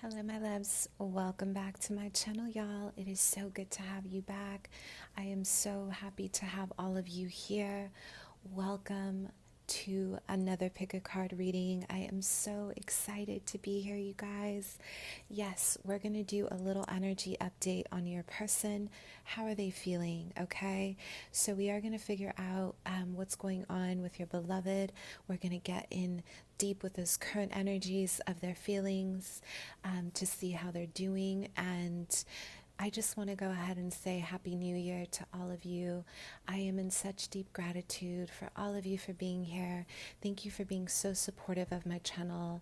Hello, my loves. Welcome back to my channel, y'all. It is so good to have you back. I am so happy to have all of you here. Welcome to another pick a card reading. I am so excited to be here, you guys. Yes, we're going to do a little energy update on your person. How are they feeling? Okay, so we are going to figure out what's going on with your beloved. We're going to get in deep with those current energies of their feelings to see how they're doing. And I just want to go ahead and say Happy New Year to all of you. I am in such deep gratitude for all of you for being here. Thank you for being so supportive of my channel.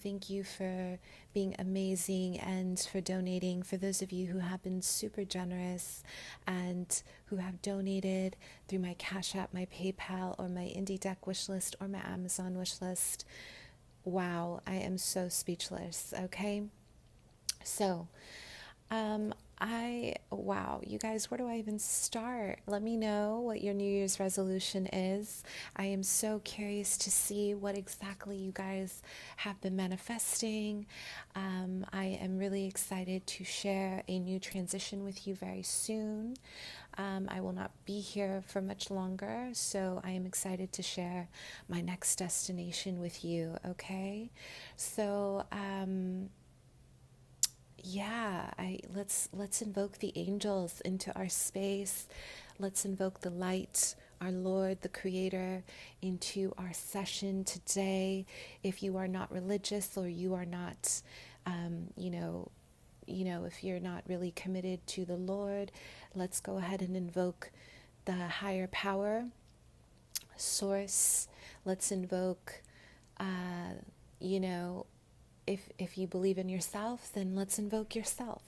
Thank you for being amazing and for donating. For those of you who have been super generous and who have donated through my Cash App, my PayPal, or my Indie Deck wishlist or my Amazon wishlist. Wow, I am so speechless, okay? So, wow, you guys, where do I even start? Let me know what your New Year's resolution is. I am so curious to see what exactly you guys have been manifesting. I am really excited to share a new transition with you very soon. I will not be here for much longer, so I am excited to share my next destination with you, okay? So, let's invoke the angels into our space. Let's invoke the light, our Lord, the Creator, into our session today. If you are not religious or you are not, if you're not really committed to the Lord, let's go ahead and invoke the higher power, source. Let's invoke, if you believe in yourself, then let's invoke yourself.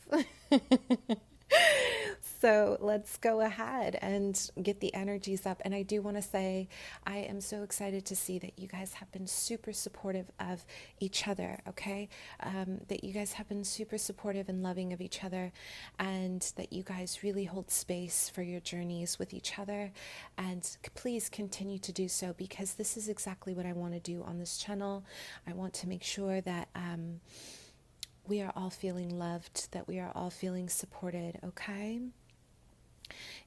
So let's go ahead and get the energies up. And I do want to say, I am so excited to see that you guys have been super supportive of each other, okay? That you guys have been super supportive and loving of each other, and that you guys really hold space for your journeys with each other. And please continue to do so, because this is exactly what I want to do on this channel. I want to make sure that we are all feeling loved, that we are all feeling supported, okay?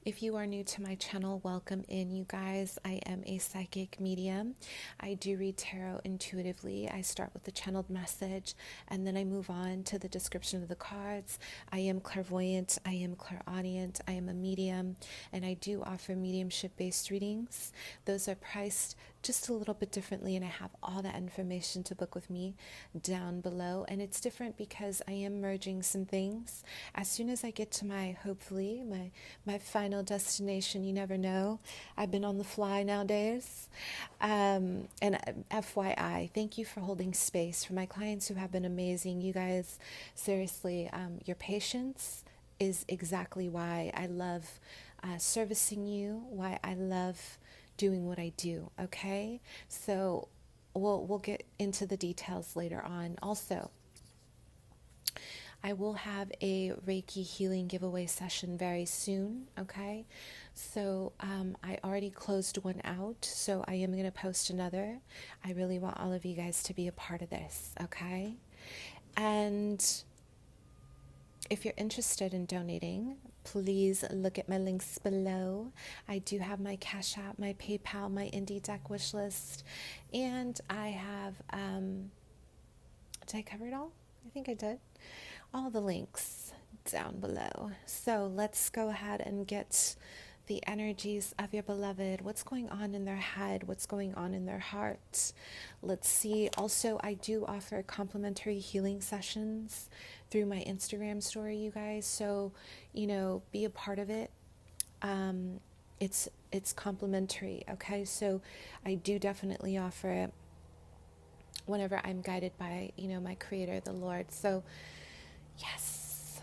If you are new to my channel, welcome in, you guys. I am a psychic medium. I do read tarot intuitively. I start with the channeled message, and then I move on to the description of the cards. I am clairvoyant. I am clairaudient. I am a medium, and I do offer mediumship-based readings. Those are priced just a little bit differently, and I have all that information to book with me down below. And it's different because I am merging some things. As soon as I get to hopefully my final destination, you never know. I've been on the fly nowadays. And FYI, thank you for holding space. For my clients who have been amazing, you guys, seriously, your patience is exactly why I love servicing you, why I love doing what I do, okay? So we'll get into the details later on. Also, I will have a Reiki healing giveaway session very soon, okay? So I already closed one out, so I am going to post another. I really want all of you guys to be a part of this, okay? And if you're interested in donating, please look at my links below. I do have my Cash App, my PayPal, my Indie Deck wishlist, and I have, did I cover it all? I think I did. All the links down below. So let's go ahead and get the energies of your beloved. What's going on in their head? What's going on in their heart? Let's see. Also, I do offer complimentary healing sessions through my Instagram story, you guys. So, be a part of it. It's complimentary, okay? So I do definitely offer it whenever I'm guided by, my Creator, the Lord. So, yes.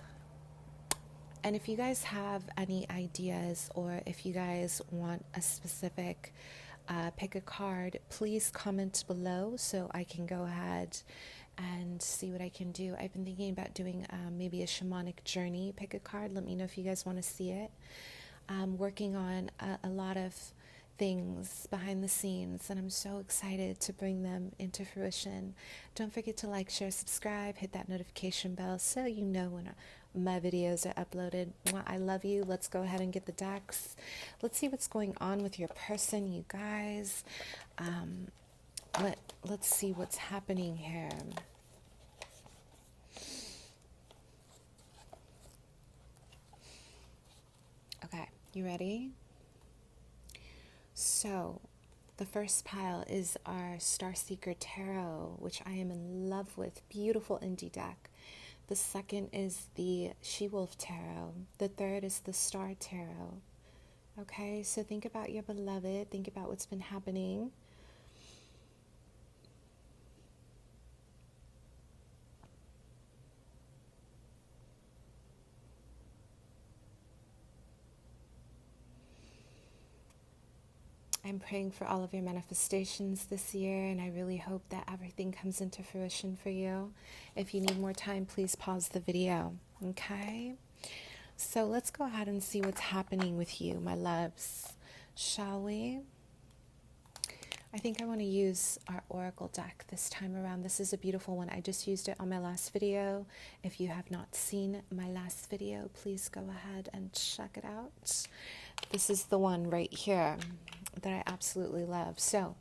And if you guys have any ideas, or if you guys want a specific pick a card, please comment below so I can go ahead and see what I can do. I've been thinking about doing maybe a shamanic journey pick a card. Let me know if you guys want to see it. I'm working on a lot of things behind the scenes, and I'm so excited to bring them into fruition. Don't forget to like, share, subscribe, hit that notification bell so you know when my videos are uploaded. I love you. Let's go ahead and get the decks. Let's see what's going on with your person, you guys. Let's see what's happening here. Okay, you ready? So, the first pile is our Starseeker Tarot, which I am in love with. Beautiful indie deck. The second is the She-Wolf Tarot. The third is the Star Tarot. Okay, so think about your beloved. Think about what's been happening. I'm praying for all of your manifestations this year, and I really hope that everything comes into fruition for you. If you need more time, please pause the video, okay? So let's go ahead and see what's happening with you, my loves, shall we? I think I want to use our Oracle deck this time around. This is a beautiful one. I just used it on my last video. If you have not seen my last video, please go ahead and check it out. This is the one right here that I absolutely love. So,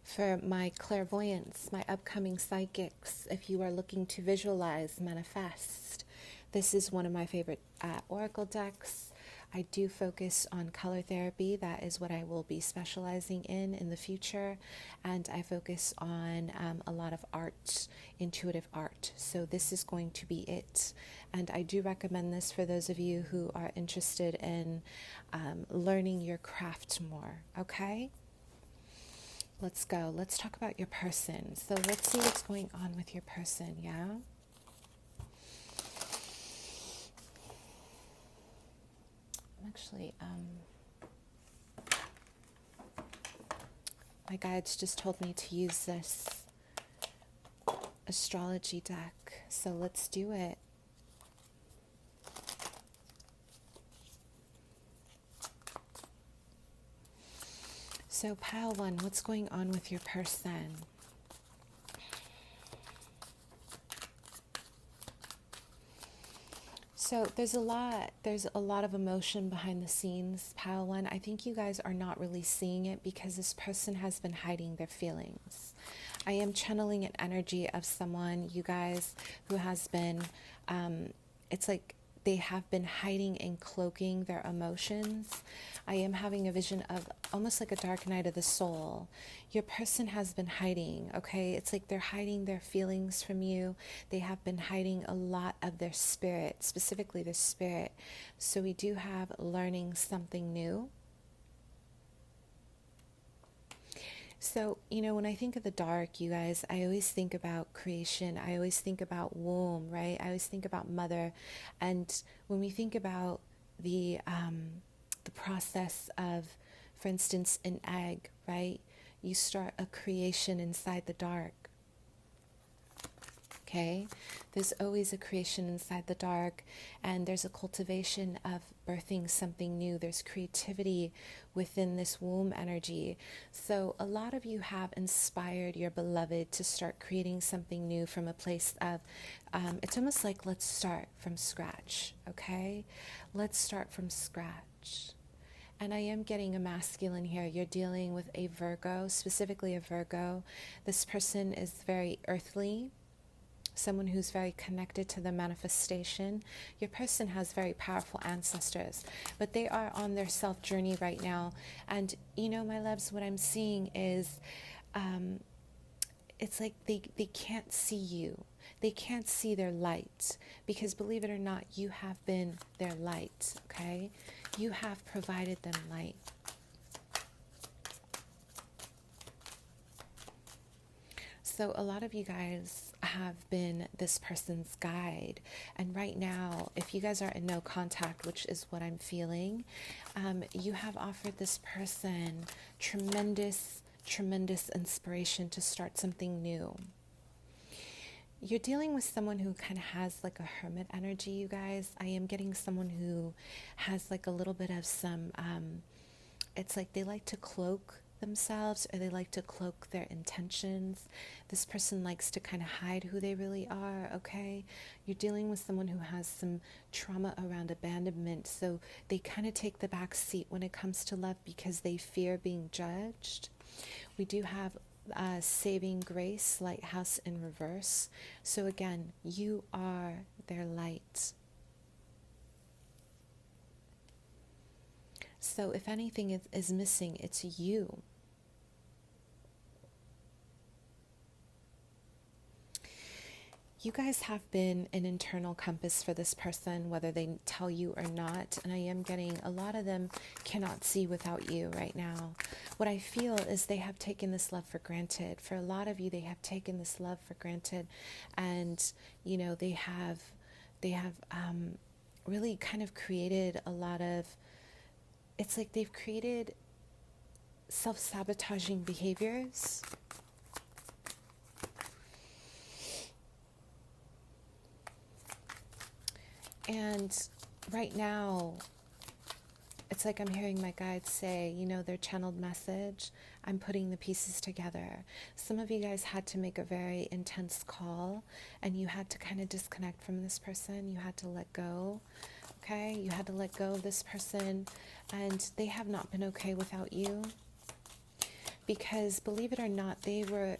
for my clairvoyants, my upcoming psychics, if you are looking to visualize, manifest, this is one of my favorite Oracle decks. I do focus on color therapy. That is what I will be specializing in the future. And I focus on a lot of art, intuitive art. So this is going to be it. And I do recommend this for those of you who are interested in learning your craft more. Okay? Let's go. Let's talk about your person. So let's see what's going on with your person, yeah? Actually, my guides just told me to use this astrology deck, so let's do it. So pile one, what's going on with your person? So there's a lot of emotion behind the scenes, pile one. I think you guys are not really seeing it because this person has been hiding their feelings. I am channeling an energy of someone, you guys, who has been, it's like they have been hiding and cloaking their emotions. I am having a vision of almost like a dark night of the soul. Your person has been hiding, okay? It's like they're hiding their feelings from you. They have been hiding a lot of their spirit, specifically their spirit. So we do have learning something new. So, you know, when I think of the dark, you guys, I always think about creation. I always think about womb, right? I always think about mother. And when we think about the process of, for instance, an egg, right? You start a creation inside the dark. Okay, there's always a creation inside the dark, and there's a cultivation of birthing something new. There's creativity within this womb energy. So a lot of you have inspired your beloved to start creating something new from a place of, it's almost like let's start from scratch, okay? Let's start from scratch. And I am getting a masculine here. You're dealing with a Virgo, specifically a Virgo. This person is very earthly, someone who's very connected to the manifestation. Your person has very powerful ancestors, but they are on their self journey right now. And you know, my loves, what I'm seeing is it's like they can't see you. They can't see their light, because believe it or not, you have been their light, okay? You have provided them light. So a lot of you guys have been this person's guide. And right now, if you guys are in no contact, which is what I'm feeling, you have offered this person tremendous inspiration to start something new. You're dealing with someone who kind of has like a hermit energy, you guys. I am getting someone who has like a little bit of some it's like they like to cloak themselves, or they like to cloak their intentions. This person likes to kind of hide who they really are, okay? You're dealing with someone who has some trauma around abandonment, so they kind of take the back seat when it comes to love because they fear being judged. We do have saving grace, lighthouse in reverse. So again, you are their light. So if anything is missing, it's you. You guys have been an internal compass for this person, whether they tell you or not. And I am getting a lot of them cannot see without you right now. What I feel is they have taken this love for granted. For a lot of you, they have taken this love for granted. And, you know, they have really kind of created a lot of, it's like they've created self-sabotaging behaviors. And right now, it's like I'm hearing my guides say, you know, their channeled message, I'm putting the pieces together. Some of you guys had to make a very intense call, and you had to kind of disconnect from this person. You had to let go, okay? You had to let go of this person, and they have not been okay without you. Because believe it or not, they were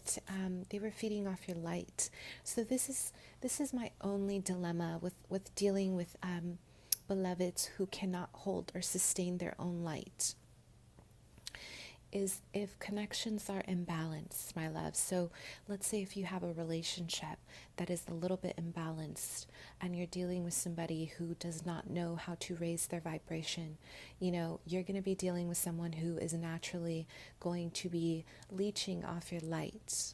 feeding off your light. So this is my only dilemma with dealing with beloveds who cannot hold or sustain their own light, is if connections are imbalanced, my love. So let's say if you have a relationship that is a little bit imbalanced and you're dealing with somebody who does not know how to raise their vibration, you know, you're going to be dealing with someone who is naturally going to be leeching off your light.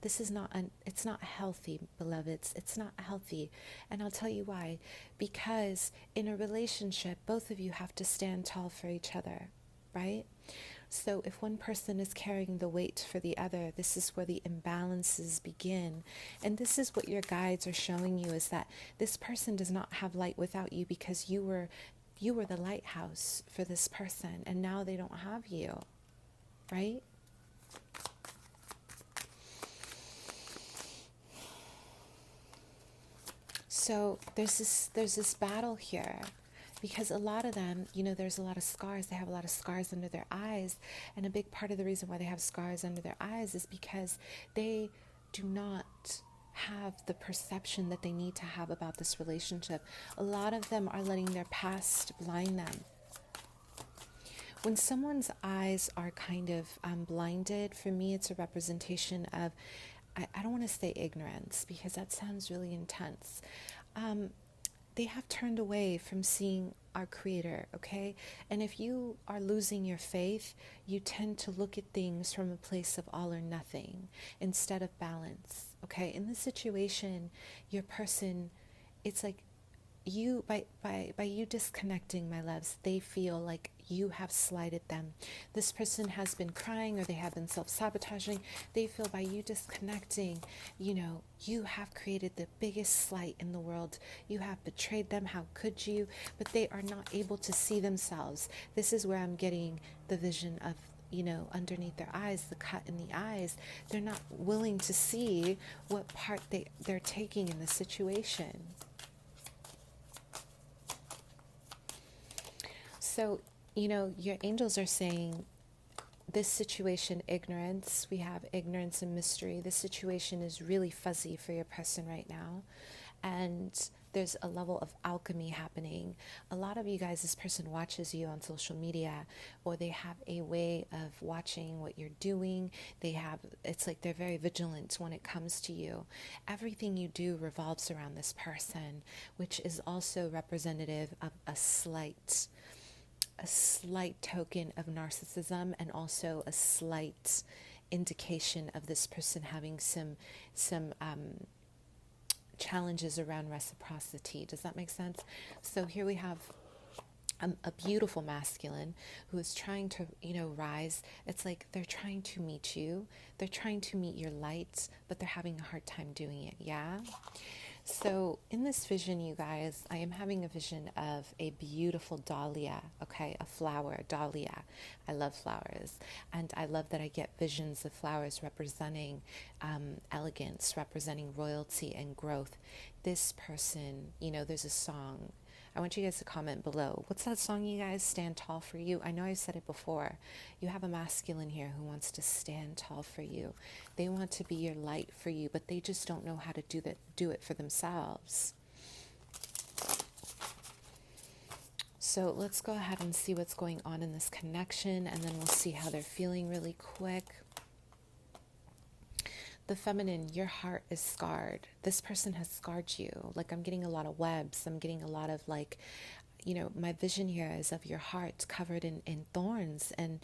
This is it's not healthy, beloveds. It's not healthy. And I'll tell you why. Because in a relationship, both of you have to stand tall for each other, right? So if one person is carrying the weight for the other, this is where the imbalances begin. And this is what your guides are showing you, is that this person does not have light without you, because you were the lighthouse for this person, and now they don't have you, right? So there's this battle here, because a lot of them, you know, there's a lot of scars. They have a lot of scars under their eyes. And a big part of the reason why they have scars under their eyes is because they do not have the perception that they need to have about this relationship. A lot of them are letting their past blind them. When someone's eyes are kind of blinded, for me, it's a representation of, I don't want to say ignorance, because that sounds really intense. They have turned away from seeing our Creator, okay? And if you are losing your faith, you tend to look at things from a place of all or nothing instead of balance, okay? In this situation, your person, it's like you, by you disconnecting, my loves, they feel like you have slighted them. This person has been crying, or they have been self-sabotaging. They feel by you disconnecting, you know, you have created the biggest slight in the world. You have betrayed them. How could you? But they are not able to see themselves. This is where I'm getting the vision of, you know, underneath their eyes, the cut in the eyes. They're not willing to see what part they're taking in the situation. So, you know, your angels are saying this situation, ignorance, we have ignorance and mystery. This situation is really fuzzy for your person right now. And there's a level of alchemy happening. A lot of you guys, this person watches you on social media, or they have a way of watching what you're doing. It's like they're very vigilant when it comes to you. Everything you do revolves around this person, which is also representative of a slight token of narcissism, and also a slight indication of this person having some challenges around reciprocity. Does that make sense? So here we have a beautiful masculine who is trying to, you know, rise. It's like they're trying to meet you. They're trying to meet your light, but they're having a hard time doing it. Yeah. So, in this vision, you guys, I am having a vision of a beautiful dahlia, okay? A flower, dahlia. I love flowers. And I love that I get visions of flowers representing elegance, representing royalty and growth. This person, there's a song. I want you guys to comment below. What's that song, you guys? Stand tall for you. I know I've said it before. You have a masculine here who wants to stand tall for you. They want to be your light for you, but they just don't know how to do it for themselves. So let's go ahead and see what's going on in this connection, and then we'll see how they're feeling really quick. The feminine, your heart is scarred. This person has scarred you. Like, I'm getting a lot of webs. I'm getting a lot of my vision here is of your heart covered in thorns. And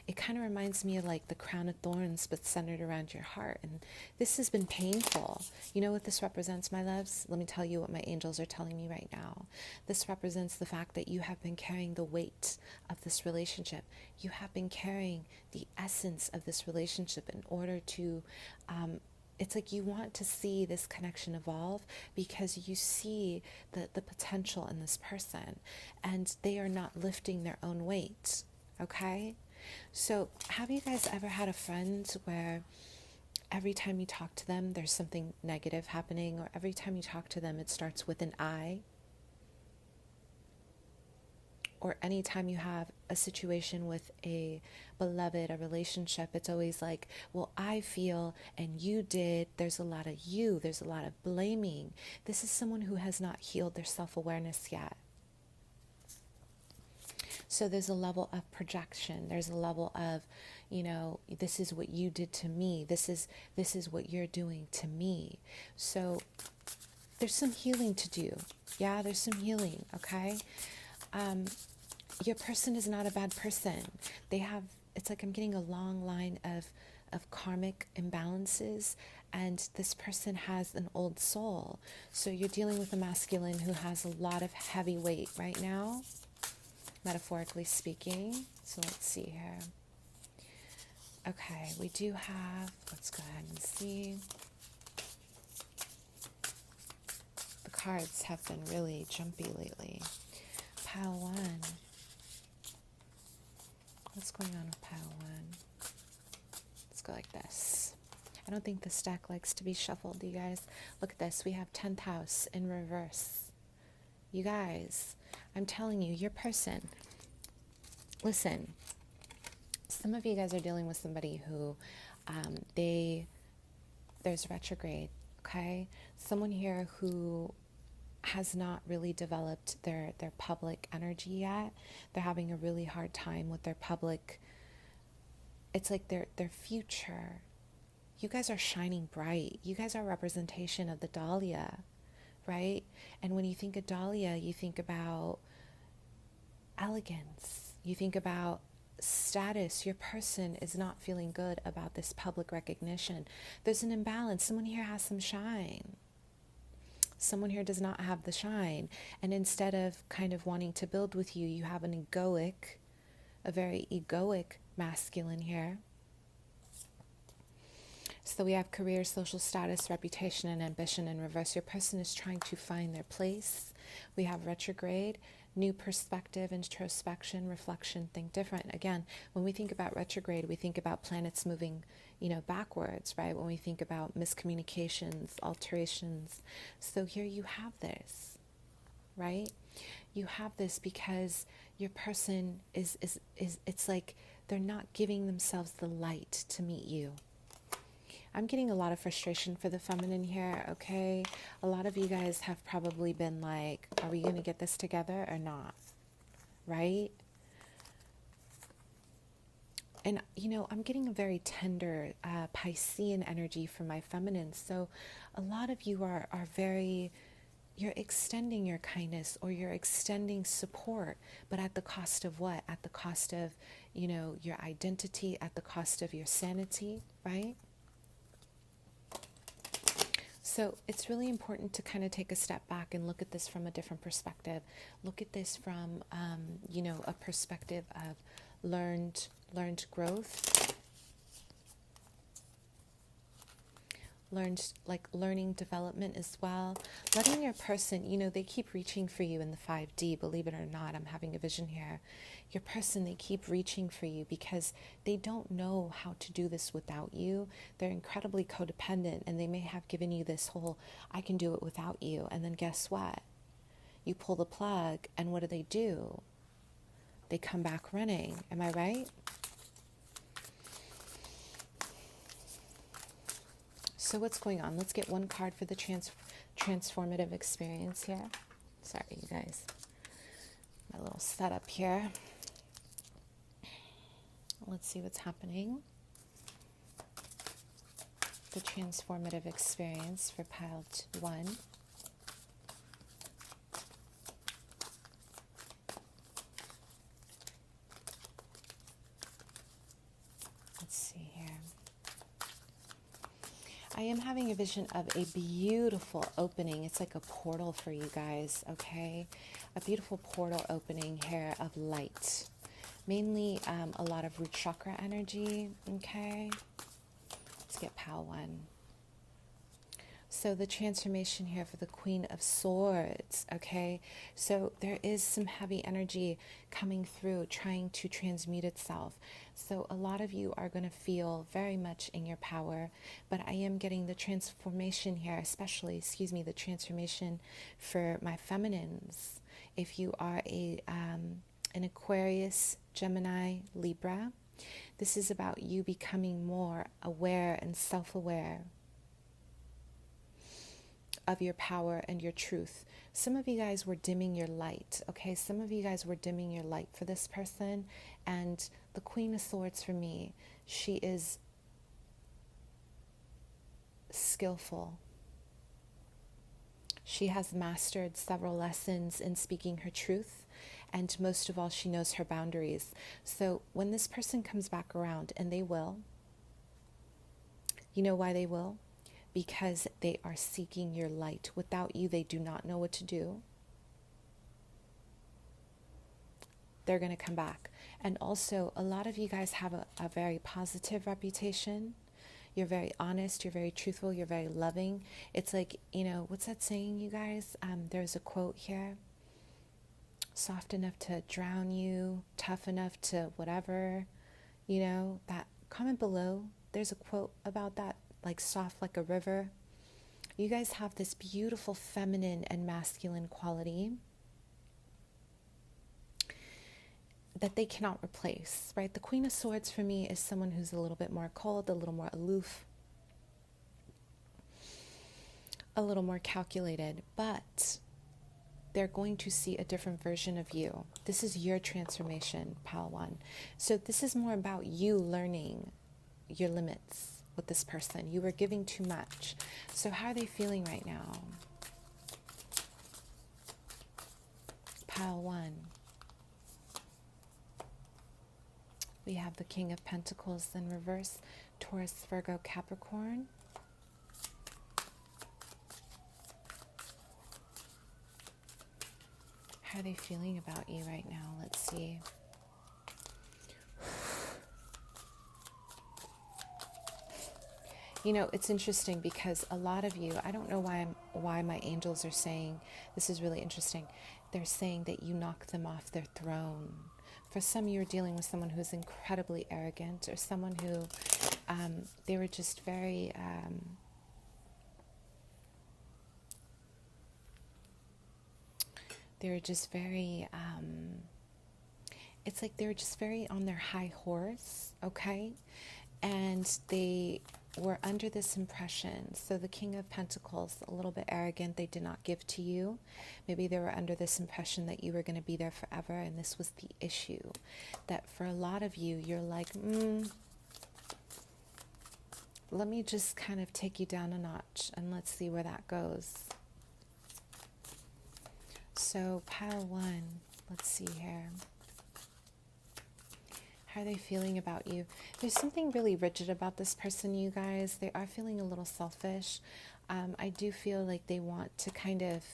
it kind of reminds me of like the crown of thorns, but centered around your heart. And this has been painful. You know what this represents, my loves? Let me tell you what my angels are telling me right now. This represents the fact that you have been carrying the weight of this relationship. You have been carrying the essence of this relationship in order to, it's like you want to see this connection evolve because you see the potential in this person and they are not lifting their own weight, okay? So have you guys ever had a friend where every time you talk to them, there's something negative happening, or every time you talk to them, it starts with an I? Or anytime you have a situation with a beloved, a relationship, it's always like, well, I feel and you did. There's a lot of you. There's a lot of blaming. This is someone who has not healed their self-awareness yet. So there's a level of projection. There's a level of, this is what you did to me. This is what you're doing to me. So there's some healing to do. Yeah, there's some healing, okay? Your person is not a bad person. It's like I'm getting a long line of karmic imbalances, and this person has an old soul. So you're dealing with a masculine who has a lot of heavy weight right now, metaphorically speaking. So let's see here. Okay, we do have, let's go ahead and see. The cards have been really jumpy lately. Pile 1. What's going on with pile 1? Let's go like this. I don't think this deck likes to be shuffled, you guys. Look at this. We have 10th house in reverse. You guys, I'm telling you, your person. Listen, some of you guys are dealing with somebody who there's retrograde, okay? Someone here who has not really developed their public energy yet. They're having a really hard time with their public. It's like their future. You guys are shining bright. You guys are a representation of the dahlia, right? And when you think of dahlia, you think about elegance. You think about status. Your person is not feeling good about this public recognition. There's an imbalance. Someone here has some shine. Someone here does not have the shine. And instead of kind of wanting to build with you, you have a very egoic masculine here. So we have career, social status, reputation, and ambition in reverse. Your person is trying to find their place. We have retrograde, new perspective, introspection, reflection, think different. Again, when we think about retrograde, we think about planets moving backwards, right? When we think about miscommunications, alterations. So here you have this, right? You have this because your person is it's like they're not giving themselves the light to meet you. I'm getting a lot of frustration for the feminine here, okay? A lot of you guys have probably been like, are we going to get this together or not? Right? And, I'm getting a very tender Piscean energy from my feminine. So a lot of you are very, you're extending your kindness or you're extending support, but at the cost of what? At the cost of, your identity, at the cost of your sanity, right? So it's really important to kind of take a step back and look at this from a different perspective. Look at this from, a perspective of learned growth. learning development as well. Letting your person, they keep reaching for you in the 5D, believe it or not. I'm having a vision here. Your person, they keep reaching for you because they don't know how to do this without you. They're incredibly codependent, and they may have given you this whole, I can do it without you. And then guess what? You pull the plug, and what do? They come back running. Am I right? So what's going on? Let's get one card for the transformative experience here. Sorry, you guys. My little setup here. Let's see what's happening. The transformative experience for pile 1. Let's see here. I am having a vision of a beautiful opening. It's like a portal for you guys, okay? A beautiful portal opening here of light. Mainly a lot of root chakra energy, okay? Let's get pile 1. So the transformation here for the Queen of Swords, okay? So there is some heavy energy coming through, trying to transmute itself. So a lot of you are going to feel very much in your power, but I am getting the transformation here, especially, the transformation for my feminines. If you are an Aquarius, Gemini, Libra, this is about you becoming more aware and self-aware of your power and your truth. Some of you guys were dimming your light, okay? Some of you guys were dimming your light for this person. And the Queen of Swords for me, she is skillful. She has mastered several lessons in speaking her truth. And most of all, she knows her boundaries. So when this person comes back around, and they will, you know why they will? Because they are seeking your light. Without you, they do not know what to do. They're going to come back. And also, a lot of you guys have a very positive reputation. You're very honest. You're very truthful. You're very loving. It's like, what's that saying, you guys? There's a quote here. Soft enough to drown you, tough enough to whatever. That comment below. There's a quote about that. Like soft like a river. You guys have this beautiful feminine and masculine quality that they cannot replace, right? The Queen of Swords for me is someone who's a little bit more cold, a little more aloof, a little more calculated, but they're going to see a different version of you. This is your transformation, pile 1. So this is more about you learning your limits with this person. You were giving too much. So how are they feeling right now? Pile 1. We have the King of Pentacles in reverse, Taurus, Virgo, Capricorn. How are they feeling about you right now? Let's see. It's interesting because a lot of you, I don't know why my angels are saying, this is really interesting. They're saying that you knock them off their throne. For some, you're dealing with someone who's incredibly arrogant, or someone who, they were just very, it's like they were just very on their high horse, okay? And they were under this impression. So the King of Pentacles, a little bit arrogant, they did not give to you. Maybe they were under this impression that you were going to be there forever, and this was the issue. That for a lot of you, you're like, let me just kind of take you down a notch, and let's see where that goes. So pile 1, let's see here. How are they feeling about you? There's something really rigid about this person, you guys. They are feeling a little selfish. I do feel like they want to kind of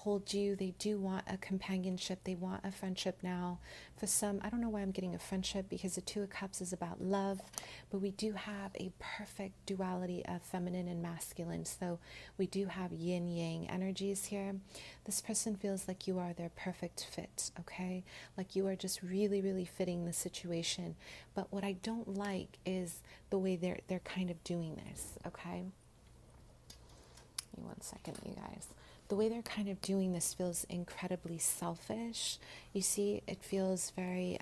hold you. They do want a companionship. They want a friendship now. For some, I don't know why I'm getting a friendship, because the Two of Cups is about love, but we do have a perfect duality of feminine and masculine. So we do have yin yang energies here. This person feels like you are their perfect fit, okay? Like you are just really, really fitting the situation. But what I don't like is the way they're kind of doing this, okay? Give me 1 second, you guys. The way they're kind of doing this feels incredibly selfish. You see, it feels very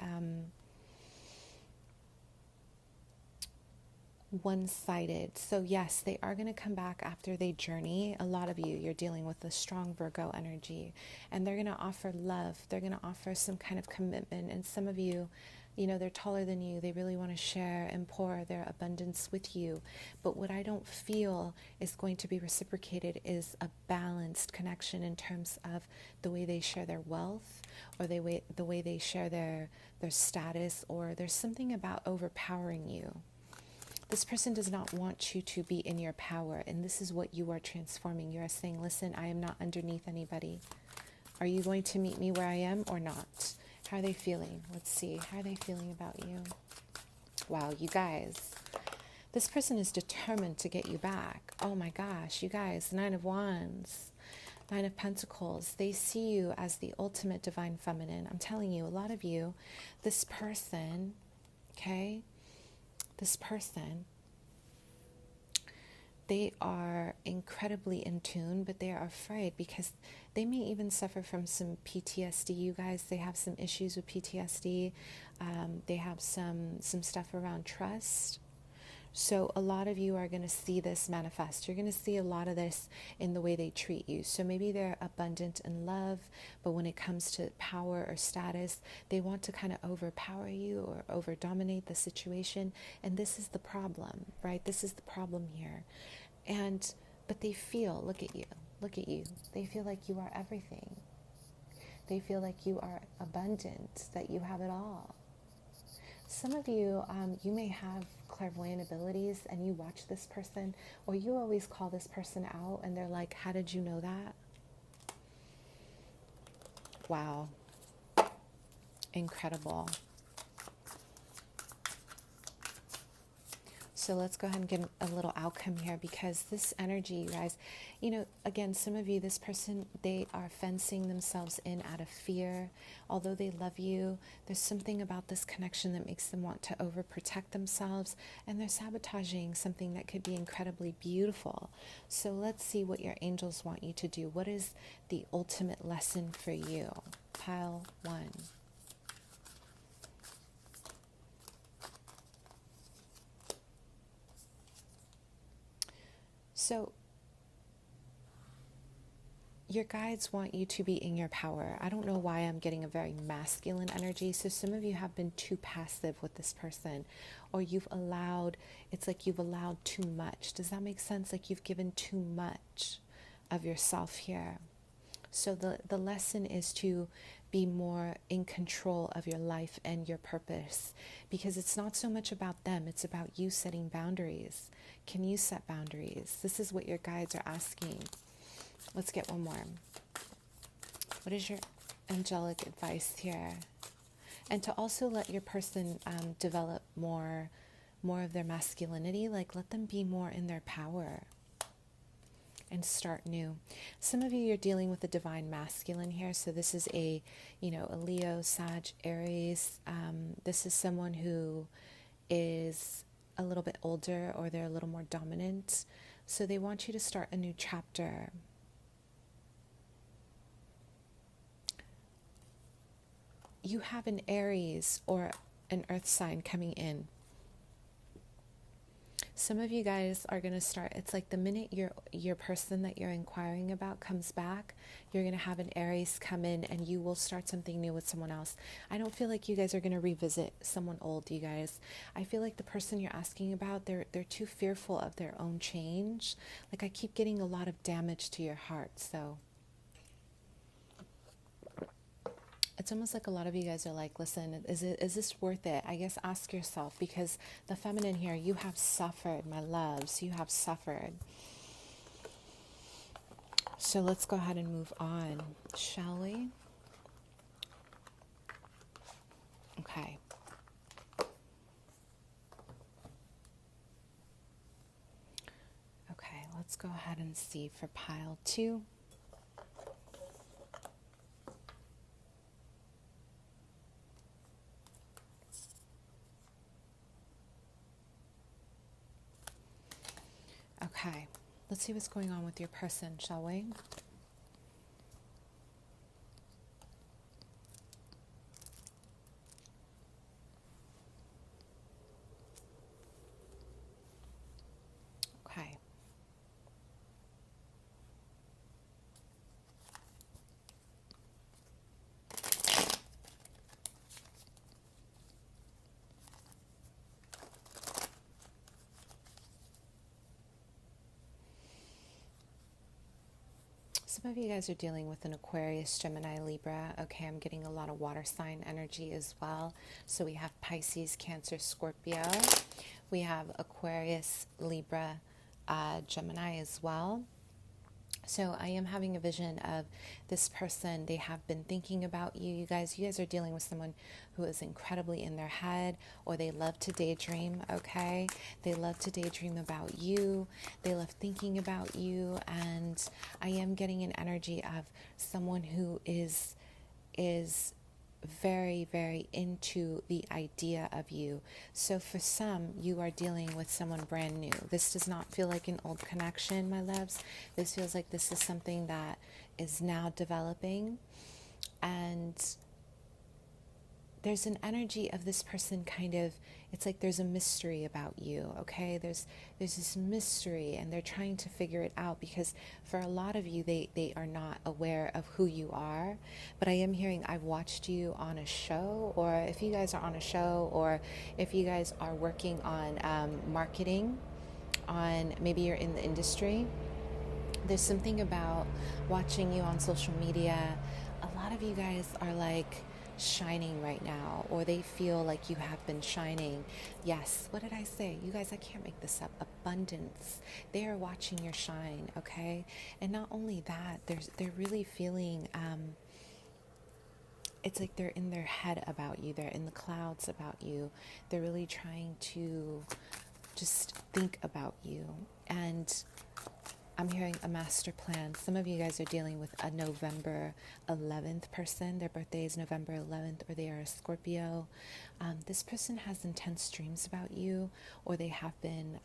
one-sided. So yes, they are going to come back after they journey. A lot of you, you're dealing with a strong Virgo energy, and they're going to offer love. They're going to offer some kind of commitment. And some of you, you know, they're taller than you. They really want to share and pour their abundance with you. But what I don't feel is going to be reciprocated is a balanced connection in terms of the way they share their wealth, or the way they share their status, or there's something about overpowering you. This person does not want you to be in your power, and this is what you are transforming. You are saying, listen, I am not underneath anybody. Are you going to meet me where I am or not? How are they feeling? Let's see. How are they feeling about you? Wow, you guys. This person is determined to get you back. Oh my gosh, you guys. 9 of Wands. 9 of Pentacles. They see you as the ultimate divine feminine. I'm telling you, a lot of you, this person, okay, this person, they are incredibly in tune, but they are afraid because they may even suffer from some PTSD, you guys. They have some issues with PTSD. They have some stuff around trust. So a lot of you are going to see this manifest. You're going to see a lot of this in the way they treat you. So maybe they're abundant in love, but when it comes to power or status, they want to kind of overpower you or over dominate the situation. And this is the problem, right? This is the problem here. But they feel, look at you. They feel like you are everything. They feel like you are abundant, that you have it all. Some of you, you may have clairvoyant abilities and you watch this person, or you always call this person out and they're like, how did you know that? Wow. Incredible. So let's go ahead and get a little outcome here, because this energy, you guys, you know, again, some of you, this person, they are fencing themselves in out of fear. Although they love you, there's something about this connection that makes them want to overprotect themselves, and they're sabotaging something that could be incredibly beautiful. So let's see what your angels want you to do. What is the ultimate lesson for you? Pile 1. So your guides want you to be in your power. I don't know why I'm getting a very masculine energy. So some of you have been too passive with this person, or you've allowed, it's like you've allowed too much. Does that make sense? Like you've given too much of yourself here. So the lesson is to be more in control of your life and your purpose, because it's not so much about them. It's about you setting boundaries. Can you set boundaries? This is what your guides are asking. Let's get one more. What is your angelic advice here? And to also let your person develop more of their masculinity, like let them be more in their power and start new. Some of you, you're dealing with the divine masculine here. So this is a Leo, Sag, Aries. This is someone who is a little bit older, or they're a little more dominant. So they want you to start a new chapter. You have an Aries or an earth sign coming in. Some of you guys are going to start, it's like the minute your person that you're inquiring about comes back, you're going to have an Aries come in and you will start something new with someone else. I don't feel like you guys are going to revisit someone old, you guys. I feel like the person you're asking about, they're too fearful of their own change. Like I keep getting a lot of damage to your heart, so it's almost like a lot of you guys are like, listen, is this worth it? I guess ask yourself, because the feminine here, you have suffered, my loves, you have suffered. So let's go ahead and move on, shall we? Okay. Okay, let's go ahead and see for pile 2. Okay, let's see what's going on with your person, shall we? Okay. Some of you guys are dealing with an Aquarius, Gemini, Libra. Okay, I'm getting a lot of water sign energy as well. So we have Pisces, Cancer, Scorpio. We have Aquarius, Libra, Gemini as well. So I am having a vision of this person. They have been thinking about you. You guys are dealing with someone who is incredibly in their head, or they love to daydream, okay? They love to daydream about you. They love thinking about you. And I am getting an energy of someone who is very, very into the idea of you. So for some, you are dealing with someone brand new. This does not feel like an old connection, my loves. This feels like this is something that is now developing. And there's an energy of this person kind of, it's like there's a mystery about you, okay? There's this mystery, and they're trying to figure it out, because for a lot of you, they are not aware of who you are. But I am hearing, I've watched you on a show, or if you guys are on a show, or if you guys are working on marketing, on maybe you're in the industry, there's something about watching you on social media. A lot of you guys are like shining right now, or they feel like you have been shining. Yes, what did I say? You guys, I can't make this up. Abundance. They are watching your shine, okay? And not only that, they're really feeling it's like they're in their head about you. They're in the clouds about you. They're really trying to just think about you. And I'm hearing a master plan. Some of you guys are dealing with a November 11th person. Their birthday is November 11th, or they are a Scorpio. This person has intense dreams about you, or they have been,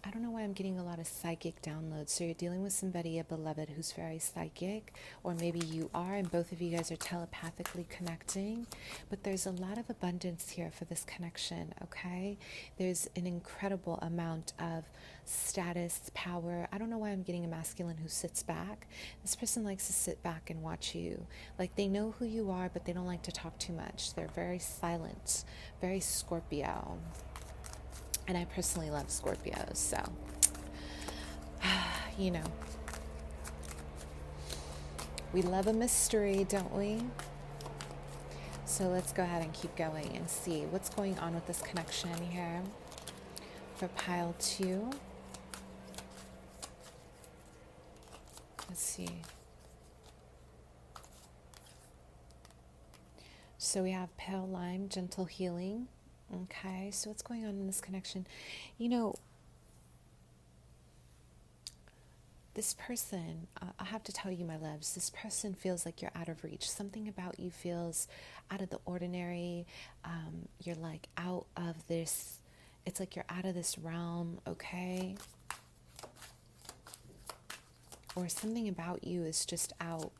I don't know why I'm getting a lot of psychic downloads. So you're dealing with somebody, a beloved, who's very psychic, or maybe you are, and both of you guys are telepathically connecting. But there's a lot of abundance here for this connection, okay? There's an incredible amount of status, power. I don't know why I'm getting a masculine who sits back. This person likes to sit back and watch you. Like, they know who you are, but they don't like to talk too much. They're very silent, very Scorpio. And I personally love Scorpios, so, you know, we love a mystery, don't we? So let's go ahead and keep going and see what's going on with this connection here for pile 2. Let's see. So we have pale lime, gentle healing. Okay, so what's going on in this connection? You know, this person, I have to tell you, my loves, this person feels like you're out of reach. Something about you feels out of the ordinary. You're like out of this, it's like you're out of this realm, okay? Or something about you is just out.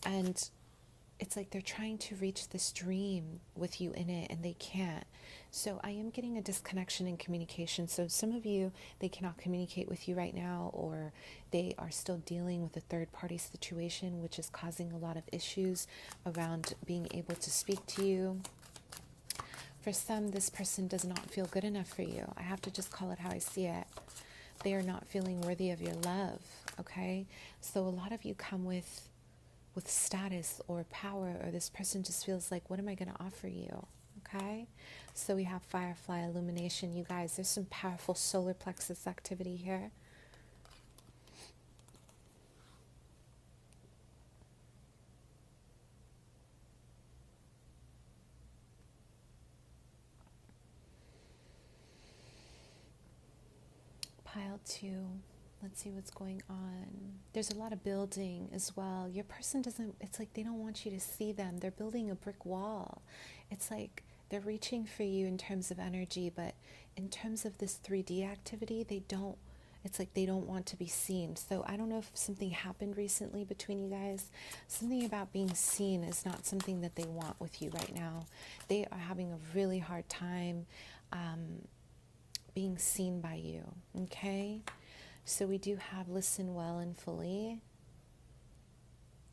And it's like they're trying to reach this dream with you in it, and they can't. So I am getting a disconnection in communication. So some of you, they cannot communicate with you right now, or they are still dealing with a third-party situation, which is causing a lot of issues around being able to speak to you. For some, this person does not feel good enough for you. I have to just call it how I see it. They are not feeling worthy of your love, okay? So a lot of you come with status or power, or this person just feels like, what am I going to offer you? Okay? So we have firefly illumination, you guys. There's some powerful solar plexus activity here. Pile 2. Let's see what's going on. There's a lot of building as well. Your person doesn't, it's like they don't want you to see them. They're building a brick wall. It's like they're reaching for you in terms of energy, but in terms of this 3D activity, they don't, it's like they don't want to be seen. So I don't know if something happened recently between you guys. Something about being seen is not something that they want with you right now. They are having a really hard time being seen by you, okay? So we do have listen well and fully.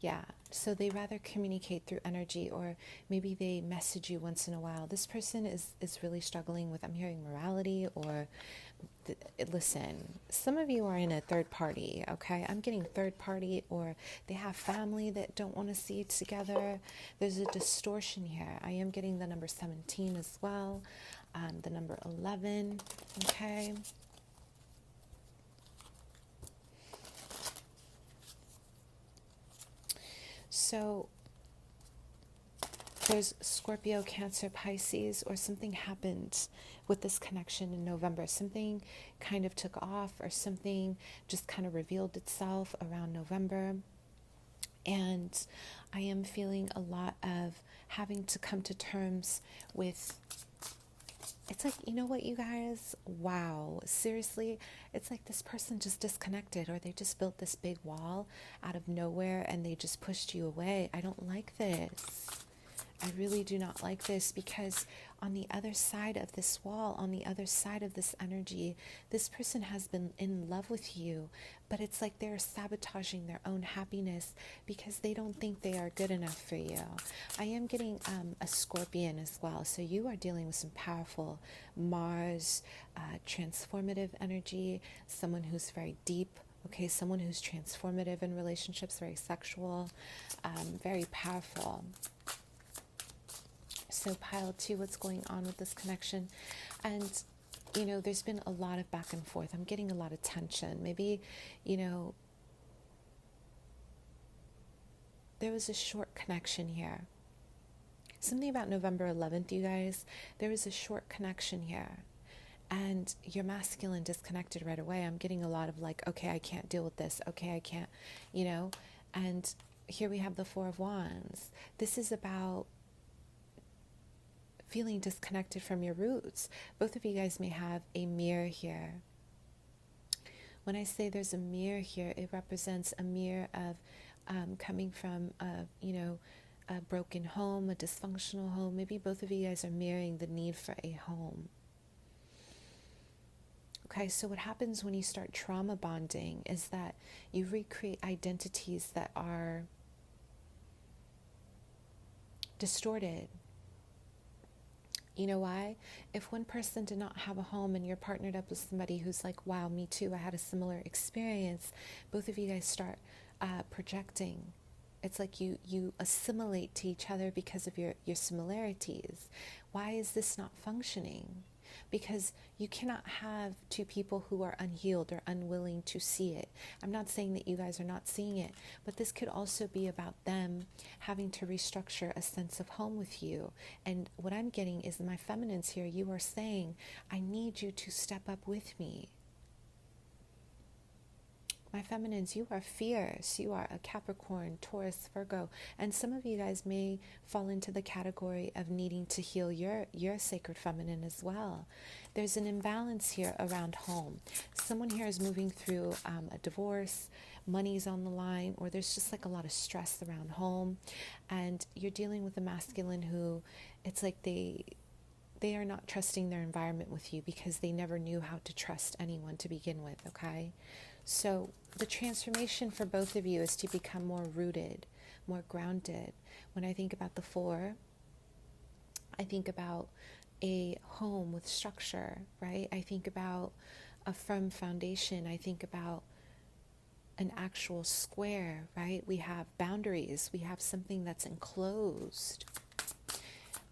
Yeah, so they rather communicate through energy, or maybe they message you once in a while. This person is really struggling with, I'm hearing morality, or listen, some of you are in a third party, okay? I'm getting third party, or they have family that don't want to see it together. There's a distortion here. I am getting the number 17 as well, the number 11, okay? So there's Scorpio, Cancer, Pisces, or something happened with this connection in November. Something kind of took off, or something just kind of revealed itself around November. And I am feeling a lot of having to come to terms with, it's like, you know what, you guys? Wow. Seriously, it's like this person just disconnected, or they just built this big wall out of nowhere and they just pushed you away. I don't like this. I really do not like this, because on the other side of this wall, on the other side of this energy, this person has been in love with you, but it's like they're sabotaging their own happiness because they don't think they are good enough for you. I am getting a Scorpion as well. So you are dealing with some powerful Mars, transformative energy, someone who's very deep. Okay, someone who's transformative in relationships, very sexual, very powerful. So pile 2, what's going on with this connection? And, you know, there's been a lot of back and forth. I'm getting a lot of tension. Maybe, you know, there was a short connection here. Something about November 11th, you guys. There was a short connection here. And your masculine disconnected right away. I'm getting a lot of like, okay, I can't deal with this. Okay, I can't, you know. And here we have the Four of Wands. This is about feeling disconnected from your roots. Both of you guys may have a mirror here. When I say there's a mirror here, it represents a mirror of coming from a broken home, a dysfunctional home. Maybe both of you guys are mirroring the need for a home. Okay, so what happens when you start trauma bonding is that you recreate identities that are distorted. You know why? If one person did not have a home and you're partnered up with somebody who's like, wow, me too, I had a similar experience, both of you guys start projecting. It's like you assimilate to each other because of your similarities. Why is this not functioning? Because you cannot have two people who are unhealed or unwilling to see it. I'm not saying that you guys are not seeing it, but this could also be about them having to restructure a sense of home with you. And what I'm getting is my feminines here, you are saying, I need you to step up with me. My feminines, you are fierce. You are a Capricorn, Taurus, Virgo. And some of you guys may fall into the category of needing to heal your sacred feminine as well. There's an imbalance here around home. Someone here is moving through a divorce, money's on the line, or there's just like a lot of stress around home. And you're dealing with a masculine who, it's like they are not trusting their environment with you because they never knew how to trust anyone to begin with, okay? So the transformation for both of you is to become more rooted, more grounded. When I think about the 4, I think about a home with structure, right? I think about a firm foundation. I think about an actual square, right? We have boundaries. We have something that's enclosed.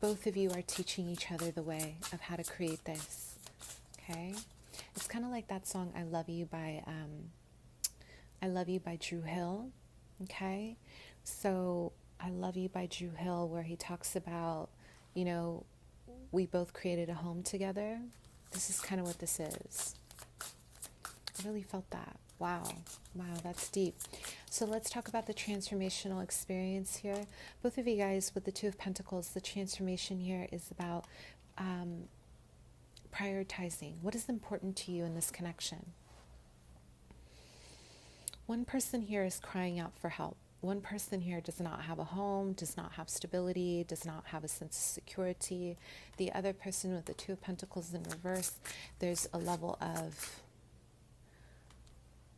Both of you are teaching each other the way of how to create this. Okay? It's kind of like that song I Love You by Drew Hill. Okay? So I Love You by Drew Hill, where he talks about, we both created a home together. This is kind of what this is. I really felt that. Wow, that's deep. So let's talk about the transformational experience here. Both of you guys with the Two of Pentacles, the transformation here is about prioritizing. What is important to you in this connection? One person here is crying out for help. One person here does not have a home, does not have stability, does not have a sense of security. The other person with the Two of Pentacles in reverse, there's a level of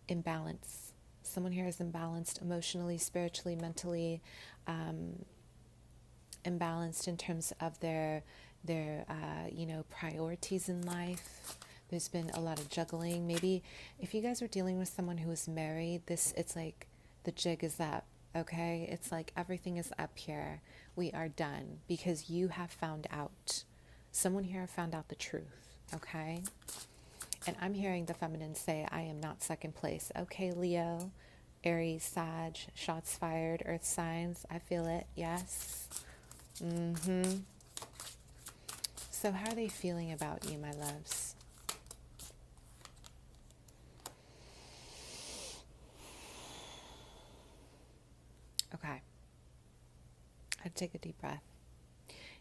imbalance. Someone here is imbalanced emotionally, spiritually, mentally, imbalanced in terms of their priorities in life. There's been a lot of juggling. Maybe if you guys are dealing with someone who is married, it's like the jig is up, okay? It's like everything is up here. We are done because you have found out. Someone here found out the truth, okay? And I'm hearing the feminine say, I am not second place. Okay, Leo, Aries, Sag, shots fired, earth signs. I feel it. Yes. So how are they feeling about you, my loves? Okay. I'd take a deep breath.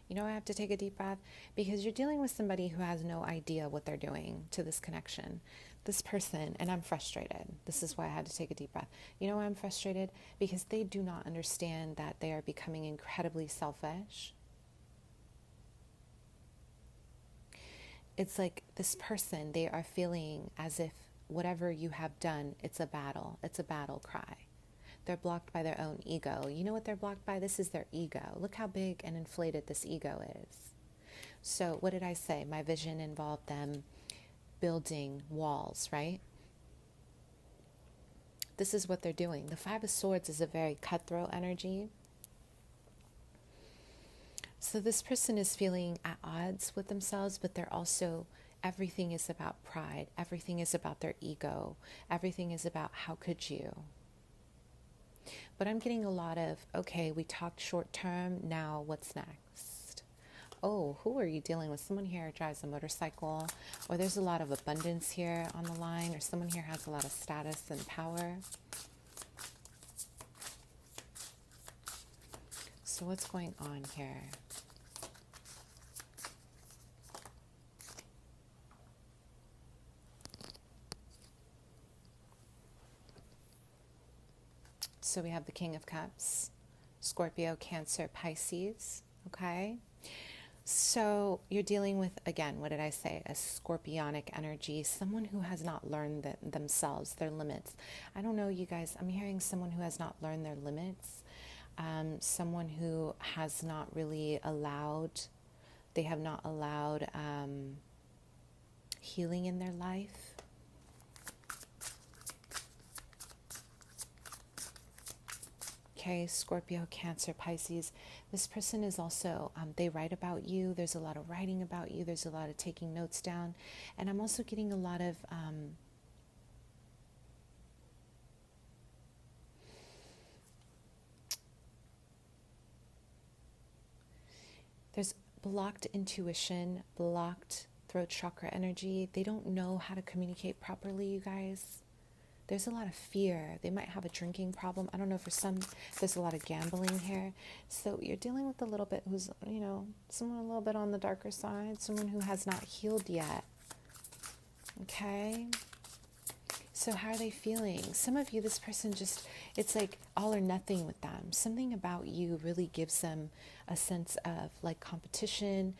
You know, I have to take a deep breath because you're dealing with somebody who has no idea what they're doing to this connection. This person, and I'm frustrated. This is why I had to take a deep breath. You know why I'm frustrated? Because they do not understand that they are becoming incredibly selfish. It's like this person, they are feeling as if whatever you have done, it's a battle. It's a battle cry. They're blocked by their own ego. You know what they're blocked by? This is their ego. Look how big and inflated this ego is. So what did I say? My vision involved them building walls, right? This is what they're doing. The Five of Swords is a very cutthroat energy. So this person is feeling at odds with themselves, but they're also, everything is about pride. Everything is about their ego. Everything is about how could you? But I'm getting a lot of, okay, we talked short term, now what's next? Oh, who are you dealing with? Someone here drives a motorcycle, or there's a lot of abundance here on the line, or someone here has a lot of status and power. So what's going on here? So we have the King of Cups, Scorpio, Cancer, Pisces, okay? So you're dealing with, again, what did I say? A scorpionic energy, someone who has not learned themselves, their limits. I don't know, you guys, I'm hearing someone who has not learned their limits, someone who has not really allowed, they have not allowed healing in their life. Okay, Scorpio, Cancer, Pisces. This person is also, they write about you. There's a lot of writing about you. There's a lot of taking notes down. And I'm also getting a lot of, there's blocked intuition, blocked throat chakra energy. They don't know how to communicate properly, you guys. There's a lot of fear. They might have a drinking problem. I don't know, for some, there's a lot of gambling here. So you're dealing with a little bit who's, someone a little bit on the darker side, someone who has not healed yet. Okay? So how are they feeling? Some of you, this person just, it's like all or nothing with them. Something about you really gives them a sense of like competition.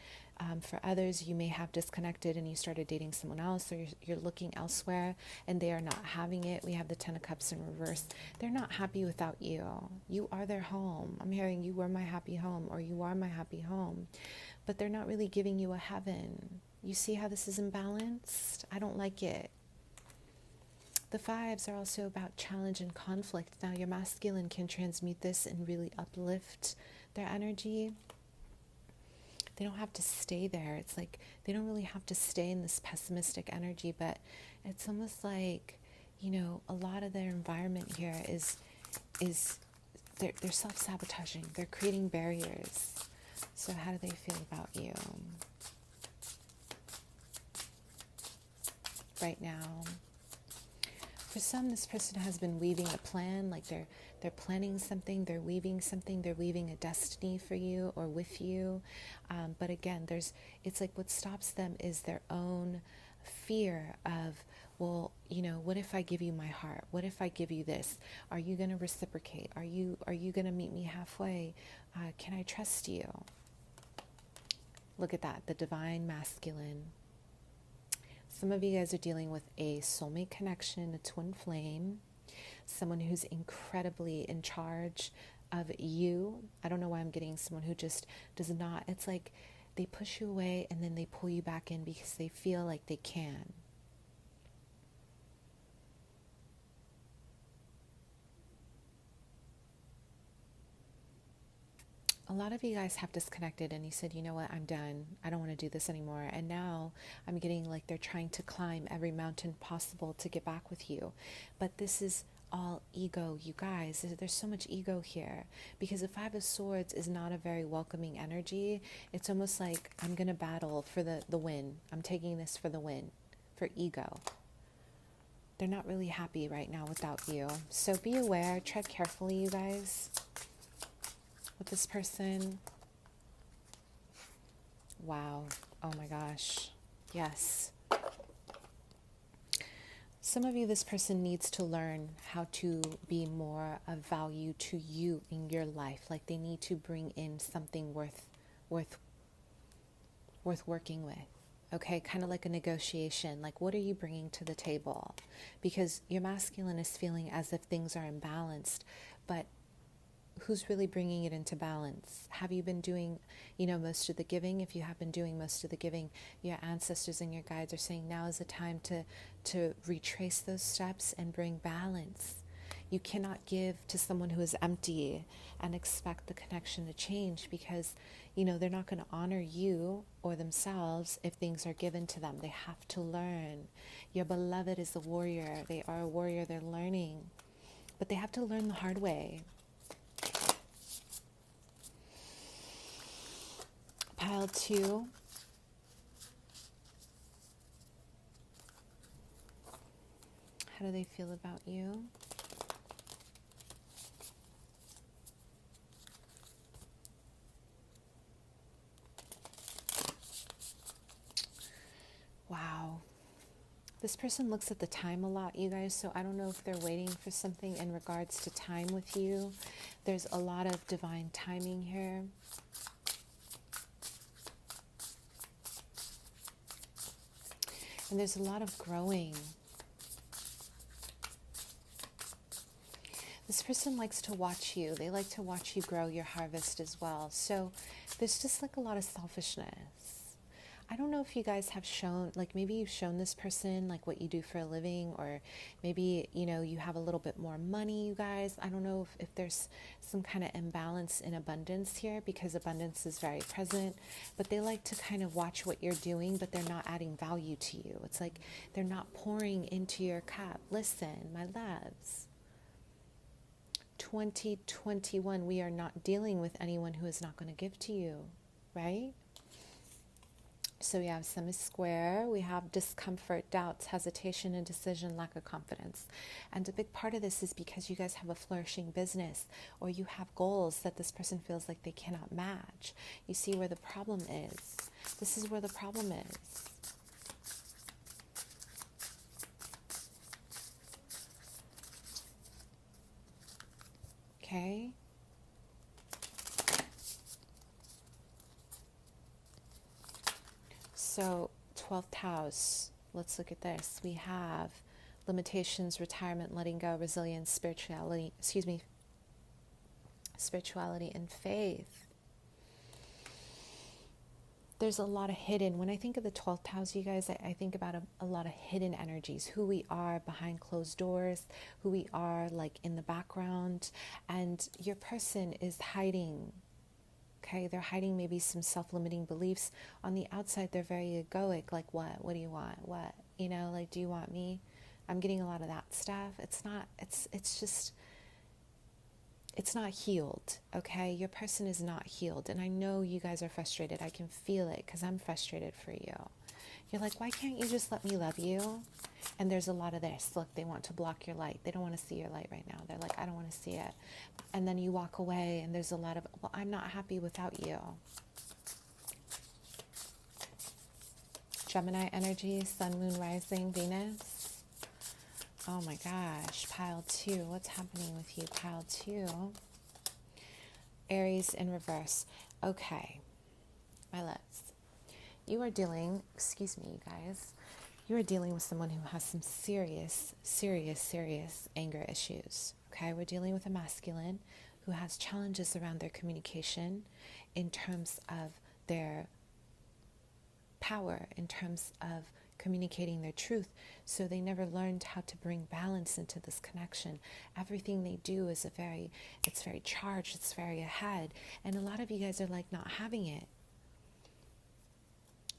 For others, you may have disconnected and you started dating someone else, or you're looking elsewhere and they are not having it. We have the Ten of Cups in reverse. They're not happy without you. You are their home. I'm hearing you were my happy home, or you are my happy home. But they're not really giving you a heaven. You see how this is imbalanced? I don't like it. The fives are also about challenge and conflict. Now, your masculine can transmute this and really uplift their energy. they don't have to stay there. It's like they don't really have to stay in this pessimistic energy, but it's almost like, you know, a lot of their environment here is they're self-sabotaging. They're creating barriers. So how do they feel about you right now? For some, this person has been weaving a plan, like they're planning something, they're weaving something, they're weaving a destiny for you or with you. But again, it's like what stops them is their own fear of, well, you know, what if I give you my heart? What if I give you this? Are you going to reciprocate? Are you going to meet me halfway? Can I trust you? Look at that, the divine masculine. Some of you guys are dealing with a soulmate connection, a twin flame, someone who's incredibly in charge of you. I don't know why I'm getting someone who just does not. It's like they push you away and then they pull you back in because they feel like they can. A lot of you guys have disconnected and you said, you know what, I'm done. I don't want to do this anymore. And now I'm getting like they're trying to climb every mountain possible to get back with you. But this is all ego, you guys. There's so much ego here because the Five of Swords is not a very welcoming energy. It's almost like I'm going to battle for the win. I'm taking this for the win, for ego. They're not really happy right now without you. So be aware, tread carefully, you guys. With this person. Wow. Oh my gosh. Yes. Some of you, this person needs to learn how to be more of value to you in your life. Like they need to bring in something worth working with. Okay, kind of like a negotiation. Like, what are you bringing to the table? Because your masculine is feeling as if things are imbalanced, but who's really bringing it into balance? Have you been doing, you know, most of the giving? If you have been doing most of the giving, your ancestors and your guides are saying now is the time to retrace those steps and bring balance. You cannot give to someone who is empty and expect the connection to change because, you know, they're not going to honor you or themselves if things are given to them. They have to learn. Your beloved is a warrior. They are a warrior. They're learning. But they have to learn the hard way. Pile 2. How do they feel about you? Wow. This person looks at the time a lot, you guys, so I don't know if they're waiting for something in regards to time with you. There's a lot of divine timing here. And there's a lot of growing. This person likes to watch you. They like to watch you grow your harvest as well. So there's just like a lot of selfishness. I don't know if you guys have shown, like maybe you've shown this person like what you do for a living, or maybe, you know, you have a little bit more money, you guys. I don't know if there's some kind of imbalance in abundance here, because abundance is very present, but they like to kind of watch what you're doing, but they're not adding value to you. It's like they're not pouring into your cup. Listen, my loves. 2021, we are not dealing with anyone who is not going to give to you, right? So we have semi-square, we have discomfort, doubts, hesitation, indecision, lack of confidence. And a big part of this is because you guys have a flourishing business, or you have goals that this person feels like they cannot match. You see where the problem is. This is where the problem is. Okay? So 12th house, let's look at this. We have limitations, retirement, letting go, resilience, spirituality, spirituality and faith. There's a lot of hidden, when I think of the 12th house, you guys, I think about a lot of hidden energies, who we are behind closed doors, who we are like in the background, and your person is hiding, okay? They're hiding maybe some self-limiting beliefs. On the outside, they're very egoic, like, what do you want? What, like, do you want me? I'm getting a lot of that stuff. It's not healed, okay? Your person is not healed. And I know you guys are frustrated. I can feel it because I'm frustrated for you. You're like, why can't you just let me love you? And there's a lot of this. Look, they want to block your light. They don't want to see your light right now. They're like, I don't want to see it. And then you walk away and there's a lot of, well, I'm not happy without you. Gemini energy, sun, moon, rising, Venus. Oh my gosh, pile 2. What's happening with you, pile 2? Aries in reverse. Okay, my loves. You are dealing, excuse me, you guys, you are dealing with someone who has some serious anger issues. Okay, we're dealing with a masculine who has challenges around their communication in terms of their power, in terms of communicating their truth. So they never learned how to bring balance into this connection. Everything they do is it's very charged, it's very ahead. And a lot of you guys are like not having it.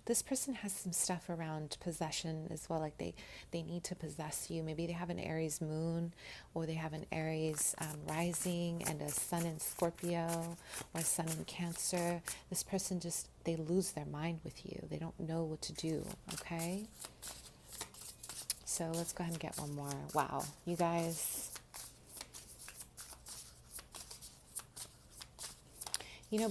This person has some stuff around possession as well, like they need to possess you. Maybe they have an Aries moon, or they have an Aries rising and a sun in Scorpio or a sun in Cancer. This person they lose their mind with you. They don't know what to do, okay? So let's go ahead and get one more. Wow, you guys.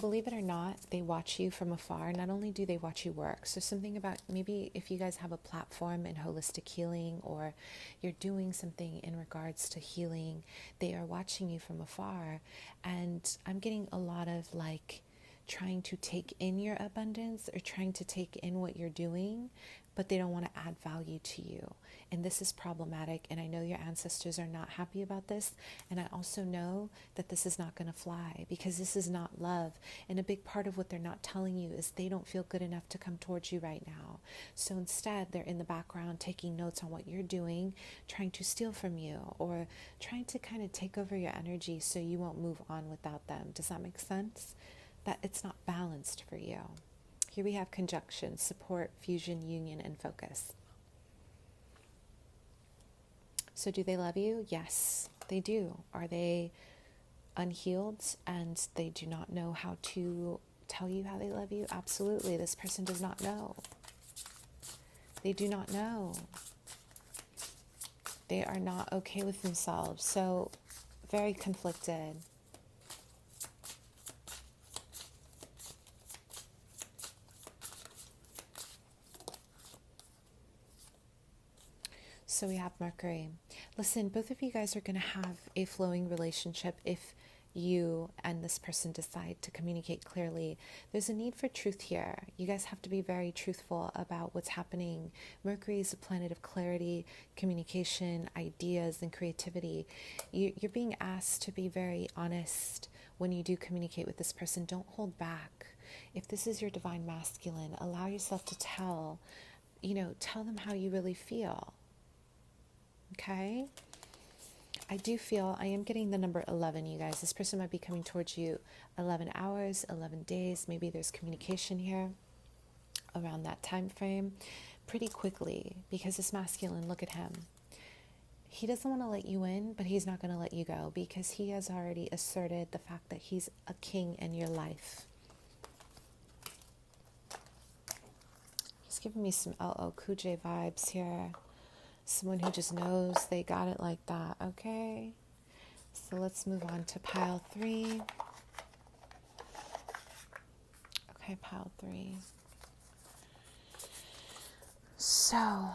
Believe it or not, they watch you from afar. Not only do they watch you work, so something about maybe if you guys have a platform in holistic healing or you're doing something in regards to healing, they are watching you from afar. And I'm getting a lot of like trying to take in your abundance or trying to take in what you're doing, but they don't want to add value to you. And this is problematic. And I know your ancestors are not happy about this. And I also know that this is not going to fly because this is not love. And a big part of what they're not telling you is they don't feel good enough to come towards you right now. So instead, they're in the background taking notes on what you're doing, trying to steal from you or trying to kind of take over your energy so you won't move on without them. Does that make sense? That it's not balanced for you. Here we have conjunction, support, fusion, union, and focus. So do they love you? Yes, they do. Are they unhealed and they do not know how to tell you how they love you? Absolutely. This person does not know. They do not know. They are not okay with themselves. So very conflicted. So we have Mercury. Listen, both of you guys are going to have a flowing relationship if you and this person decide to communicate clearly. There's a need for truth here. You guys have to be very truthful about what's happening. Mercury is a planet of clarity, communication, ideas, and creativity. You're being asked to be very honest when you do communicate with this person. Don't hold back. If this is your divine masculine, allow yourself to tell them how you really feel. Okay? I am getting the number 11, you guys. This person might be coming towards you 11 hours, 11 days. Maybe there's communication here around that time frame pretty quickly because this masculine, look at him. He doesn't want to let you in, but he's not going to let you go because he has already asserted the fact that he's a king in your life. He's giving me some LL Cool J vibes here. Someone who just knows they got it like that, okay? So let's move on to pile 3. Okay, pile 3. So,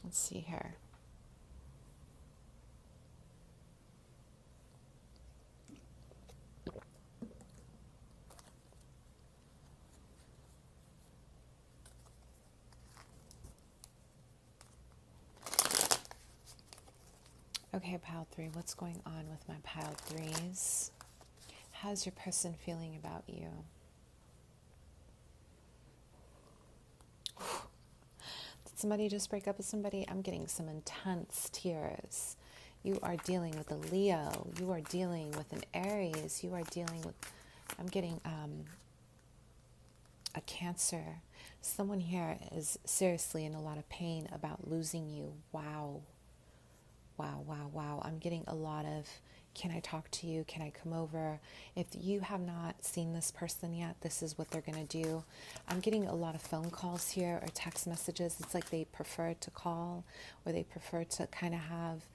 let's see here. Okay, pile 3, what's going on with my pile 3s? How's your person feeling about you? Did somebody just break up with somebody? I'm getting some intense tears. You are dealing with a Leo. You are dealing with an Aries. You are dealing with, I'm getting a Cancer. Someone here is seriously in a lot of pain about losing you. Wow. Wow, wow, wow. I'm getting a lot of, can I talk to you? Can I come over? If you have not seen this person yet, this is what they're going to do. I'm getting a lot of phone calls here or text messages. It's like they prefer to call, or they prefer to kind of have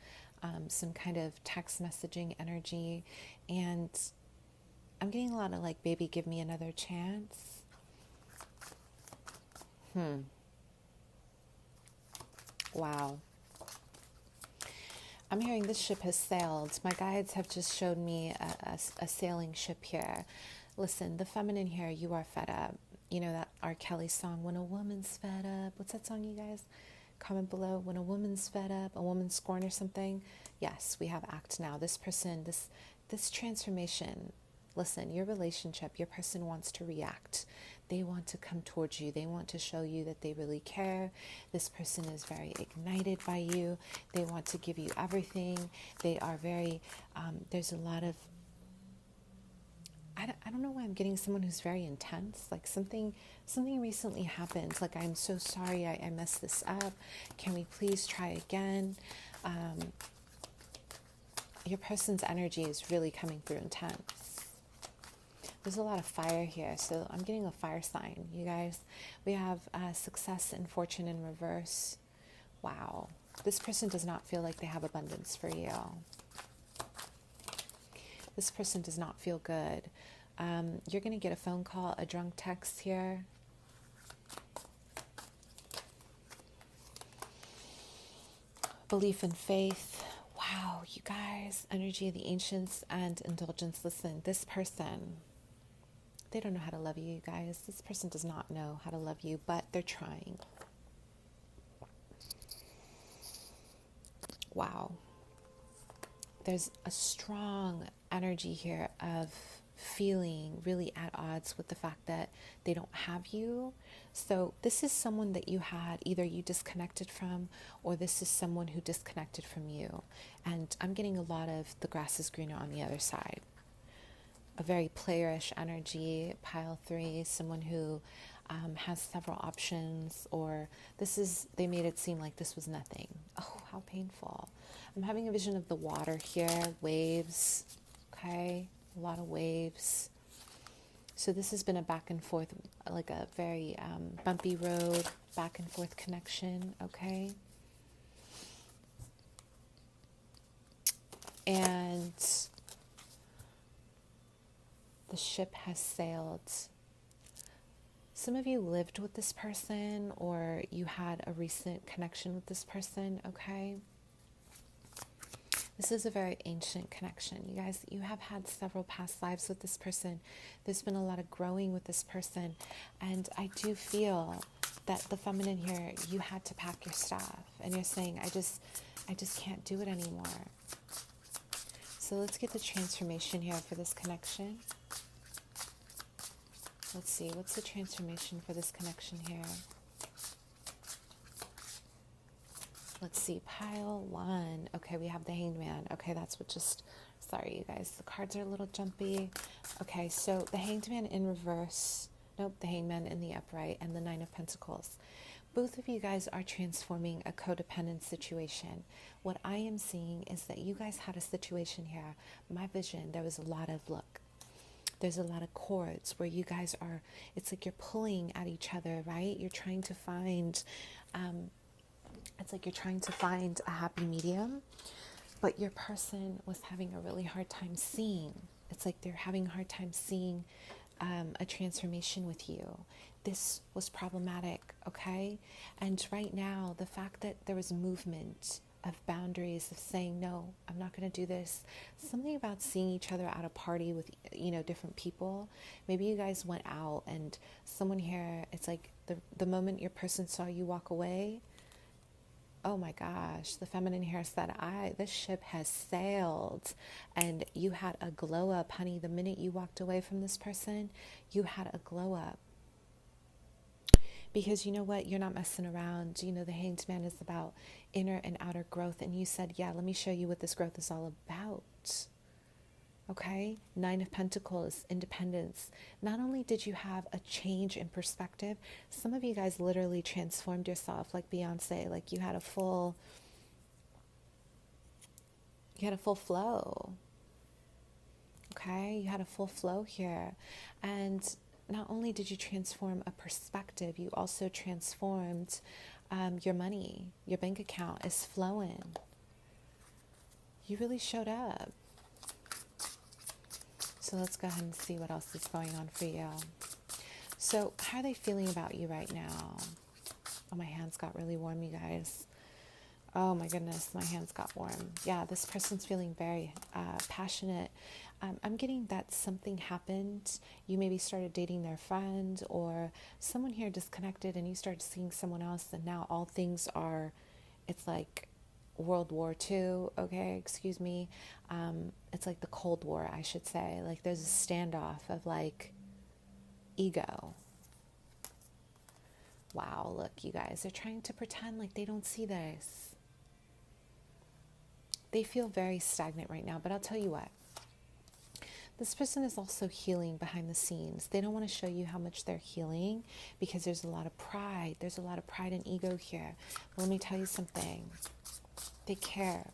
some kind of text messaging energy. And I'm getting a lot of like, baby, give me another chance. Wow. I'm hearing this ship has sailed. My guides have just showed me a sailing ship here. Listen, the feminine here, you are fed up. You know that R. Kelly song, When a Woman's Fed Up. What's that song, you guys? Comment below. When a woman's fed up, a woman's scorned or something. Yes, we have act now. This person, this transformation. Listen, your relationship, your person wants to react. They want to come towards you. They want to show you that they really care. This person is very ignited by you. They want to give you everything. They are very, there's a lot of, I don't know why I'm getting someone who's very intense. Like something recently happened. Like, I'm so sorry I messed this up. Can we please try again? Your person's energy is really coming through intense. There's a lot of fire here, so I'm getting a fire sign, you guys. We have success and fortune in reverse. Wow. This person does not feel like they have abundance for you. This person does not feel good. You're going to get a phone call, a drunk text here. Belief and faith. Wow, you guys. Energy of the ancients and indulgence. Listen, this person, they don't know how to love you, you guys. This person does not know how to love you, but they're trying. Wow. There's a strong energy here of feeling really at odds with the fact that they don't have you. So this is someone that you had, either you disconnected from, or this is someone who disconnected from you. And I'm getting a lot of the grass is greener on the other side. A very playerish energy, pile 3, someone who has several options, or they made it seem like this was nothing. Oh, how painful. I'm having a vision of the water here, waves, okay? A lot of waves. So this has been a back and forth, like a very bumpy road, back and forth connection, okay? And the ship has sailed. Some of you lived with this person, or you had a recent connection with this person, okay? This is a very ancient connection. You guys, you have had several past lives with this person. There's been a lot of growing with this person. And I do feel that the feminine here, you had to pack your stuff. And you're saying, I just can't do it anymore. So let's get the transformation here for this connection. Let's see, what's the transformation for this connection here? Let's see, pile 1. Okay, we have the Hanged Man. Okay, that's what just, sorry you guys, the cards are a little jumpy. Okay, so the Hanged Man in reverse. Nope, the Hanged Man in the upright, and the 9 of Pentacles. Both of you guys are transforming a codependent situation. What I am seeing is that you guys had a situation here. My vision, there was a lot of, look, there's a lot of cords where you guys are, it's like you're pulling at each other, right? You're trying to find, it's like you're trying to find a happy medium, but your person was having a really hard time seeing. It's like they're having a hard time seeing a transformation with you. This was problematic, okay? And right now, the fact that there was movement of boundaries, of saying, no, I'm not going to do this. Something about seeing each other at a party with, different people. Maybe you guys went out and someone here, it's like the moment your person saw you walk away, oh my gosh, the feminine here said, this ship has sailed. And you had a glow up, honey. The minute you walked away from this person, you had a glow up. Because you know what? You're not messing around. You know, the Hanged Man is about inner and outer growth. And you said, yeah, let me show you what this growth is all about. Okay? Nine of Pentacles, independence. Not only did you have a change in perspective, some of you guys literally transformed yourself like Beyonce. Like you had a full flow. Okay? You had a full flow here. And not only did you transform a perspective, you also transformed your money. Your bank account is flowing. You really showed up. So let's go ahead and see what else is going on for you. So how are they feeling about you right now? Oh, my hands got really warm, you guys. Oh my goodness, my hands got warm. Yeah, this person's feeling very passionate. I'm getting that something happened. You maybe started dating their friend, or someone here disconnected and you started seeing someone else, and now all things are, it's like World War II, okay, excuse me. It's like the Cold War, I should say. Like there's a standoff of like ego. Wow, look, you guys, they're trying to pretend like they don't see this. They feel very stagnant right now, but I'll tell you what. This person is also healing behind the scenes. They don't want to show you how much they're healing because there's a lot of pride. There's a lot of pride and ego here. But let me tell you something. They care.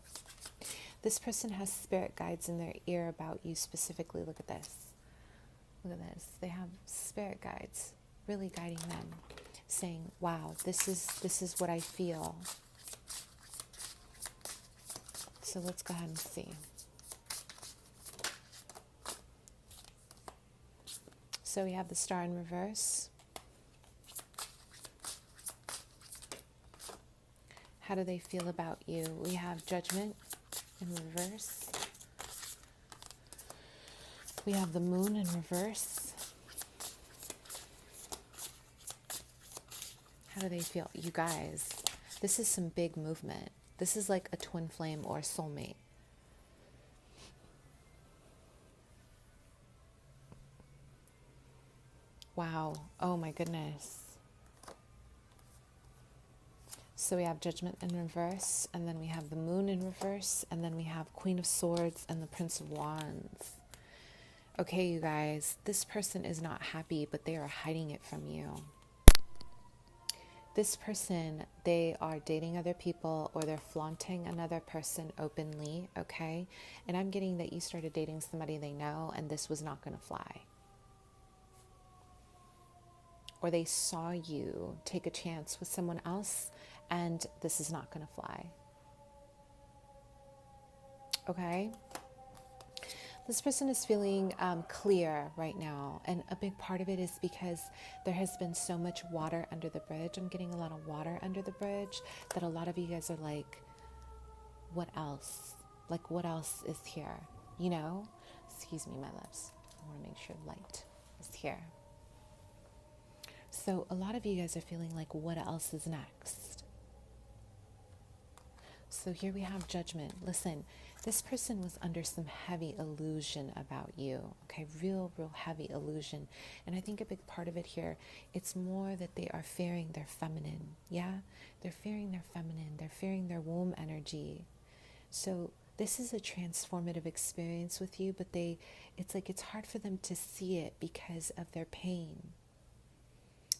This person has spirit guides in their ear about you specifically. Look at this. Look at this. They have spirit guides really guiding them, saying, wow, this is what I feel. So let's go ahead and see. So we have the Star in reverse. How do they feel about you? We have Judgment in reverse. We have the Moon in reverse. How do they feel? You guys, this is some big movement. This is like a twin flame or a soulmate. Wow. Oh my goodness. So we have Judgment in reverse, and then we have the Moon in reverse, and then we have Queen of Swords and the Prince of Wands. Okay, you guys, this person is not happy, but they are hiding it from you. This person, they are dating other people, or they're flaunting another person openly, okay? And I'm getting that you started dating somebody they know, and this was not going to fly. Or they saw you take a chance with someone else, and this is not going to fly. Okay? This person is feeling clear right now, and a big part of it is because there has been so much water under the bridge. I'm getting a lot of water under the bridge that a lot of you guys are like, what else? Like, what else is here? You know? Excuse me, my loves. I want to make sure light is here. So a lot of you guys are feeling like, what else is next? So here we have Judgment. Listen, this person was under some heavy illusion about you, okay? Real heavy illusion. And I think a big part of it here, it's more that they are fearing their feminine, yeah? They're fearing their feminine. They're fearing their womb energy. So this is a transformative experience with you, but it's like it's hard for them to see it because of their pain.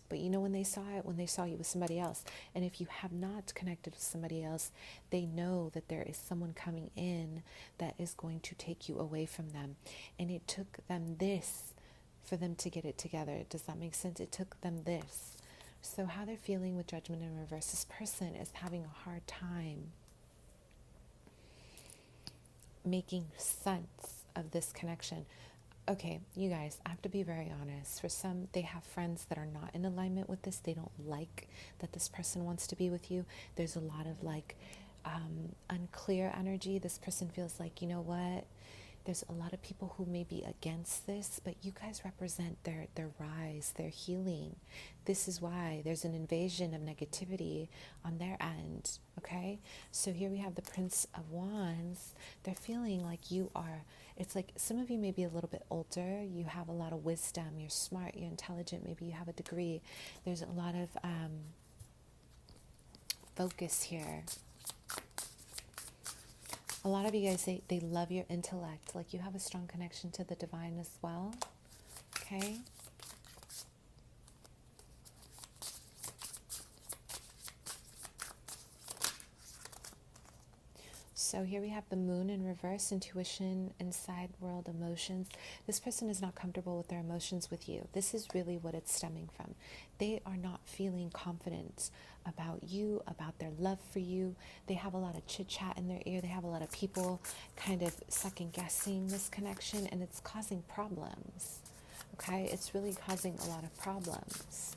But you know, when they saw you with somebody else, and if you have not connected with somebody else, they know that there is someone coming in that is going to take you away from them. And it took them this for them to get it together. Does that make sense? It took them this. So how they're feeling with Judgment in reverse, this person is having a hard time making sense of this connection. Okay, you guys, I have to be very honest. For some, they have friends that are not in alignment with this. They don't like that this person wants to be with you. There's a lot of like unclear energy. This person feels like, you know what? There's a lot of people who may be against this, but you guys represent their rise, their healing. This is why there's an invasion of negativity on their end, okay? So here we have the Prince of Wands. They're feeling like you are, it's like some of you may be a little bit older, you have a lot of wisdom, you're smart, you're intelligent, maybe you have a degree. There's a lot of focus here. A lot of you guys, they love your intellect. Like you have a strong connection to the divine as well. Okay? So here we have the moon in reverse, intuition, inside world emotions. This person is not comfortable with their emotions with you. This is really what it's stemming from. They are not feeling confident about you, about their love for you. They have a lot of chit chat in their ear. They have a lot of people kind of second guessing this connection, and it's causing problems. Okay? It's really causing a lot of problems.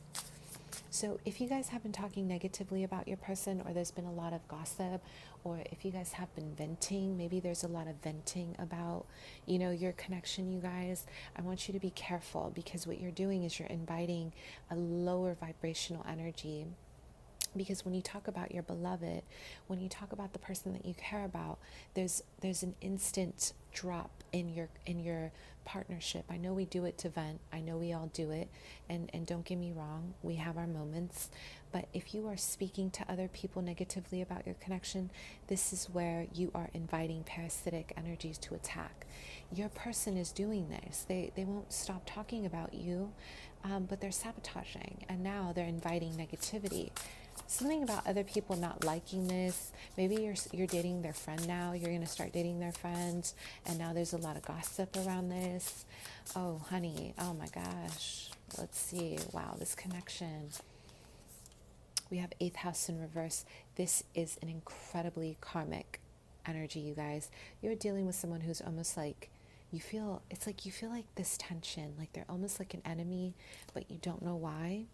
So if you guys have been talking negatively about your person, or there's been a lot of gossip, or if you guys have been venting, maybe there's a lot of venting about, your connection, you guys, I want you to be careful, because what you're doing is you're inviting a lower vibrational energy. Because when you talk about your beloved, when you talk about the person that you care about, there's an instant drop in your partnership. I know we do it to vent. I know we all do it. And don't get me wrong, we have our moments. But if you are speaking to other people negatively about your connection, this is where you are inviting parasitic energies to attack. Your person is doing this. They won't stop talking about you, but they're sabotaging. And now they're inviting negativity. Something about other people not liking this. Maybe you're dating their friend now. You're going to start dating their friends. And now there's a lot of gossip around this. Oh, honey. Oh, my gosh. Let's see. Wow, this connection. We have 8th house in reverse. This is an incredibly karmic energy, you guys. You're dealing with someone who's almost like, you feel like this tension. Like they're almost like an enemy, but you don't know why.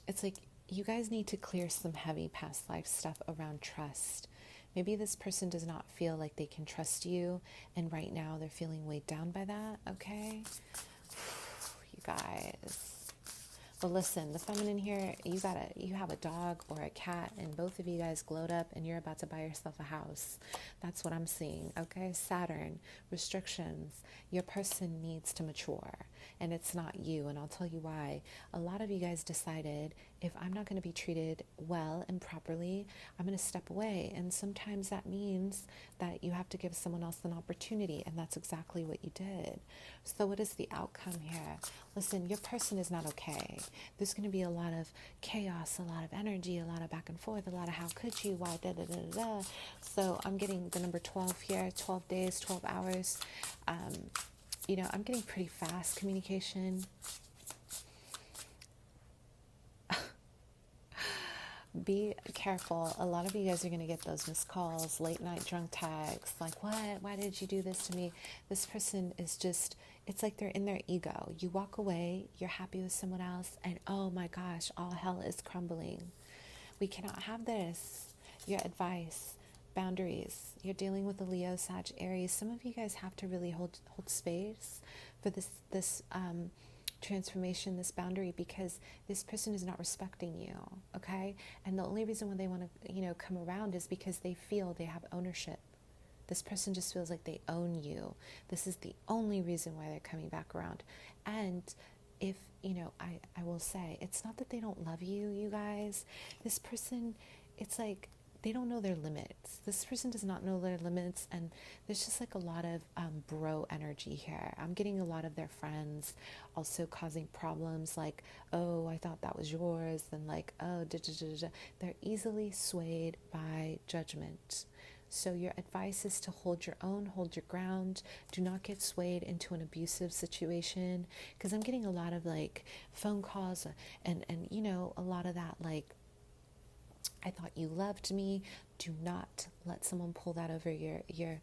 It's like you guys need to clear some heavy past life stuff around trust. Maybe this person does not feel like they can trust you, and right now they're feeling weighed down by that, okay? You guys. But listen, the feminine here, you have a dog or a cat, and both of you guys glowed up, and you're about to buy yourself a house. That's what I'm seeing, okay? Saturn, restrictions. Your person needs to mature, and it's not you, and I'll tell you why. A lot of you guys decided, if I'm not going to be treated well and properly, I'm going to step away, and sometimes that means that you have to give someone else an opportunity, and that's exactly what you did. So what is the outcome here? Listen, your person is not okay. There's going to be a lot of chaos, a lot of energy, a lot of back and forth, a lot of how could you, why, da, da, da, da, da. So I'm getting the number 12 here, 12 days, 12 hours. I'm getting pretty fast communication. Be careful. A lot of you guys are going to get those missed calls, late night drunk texts, like, what? Why did you do this to me? This person is just, it's like they're in their ego. You walk away, you're happy with someone else, and oh my gosh, all hell is crumbling. We cannot have this. Your advice, boundaries. You're dealing with a Leo, Sag, Aries. Some of you guys have to really hold space for this transformation, this boundary, because this person is not respecting you, okay? And the only reason why they want to, come around is because they feel they have ownership. This person just feels like they own you. This is the only reason why they're coming back around. And if, I will say, it's not that they don't love you, you guys. This person, it's like, they don't know their limits. This person does not know their limits, and there's just like a lot of bro energy here. I'm getting a lot of their friends also causing problems, like, oh, I thought that was yours, and like, oh, da, da, da, da. They're easily swayed by judgment. So your advice is to hold your own, hold your ground. Do not get swayed into an abusive situation, because I'm getting a lot of like phone calls and a lot of that, like, I thought you loved me. Do not let someone pull that over your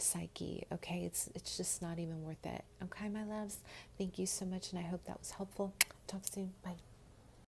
psyche, okay? It's just not even worth it. Okay, my loves? Thank you so much, and I hope that was helpful. Talk soon. Bye.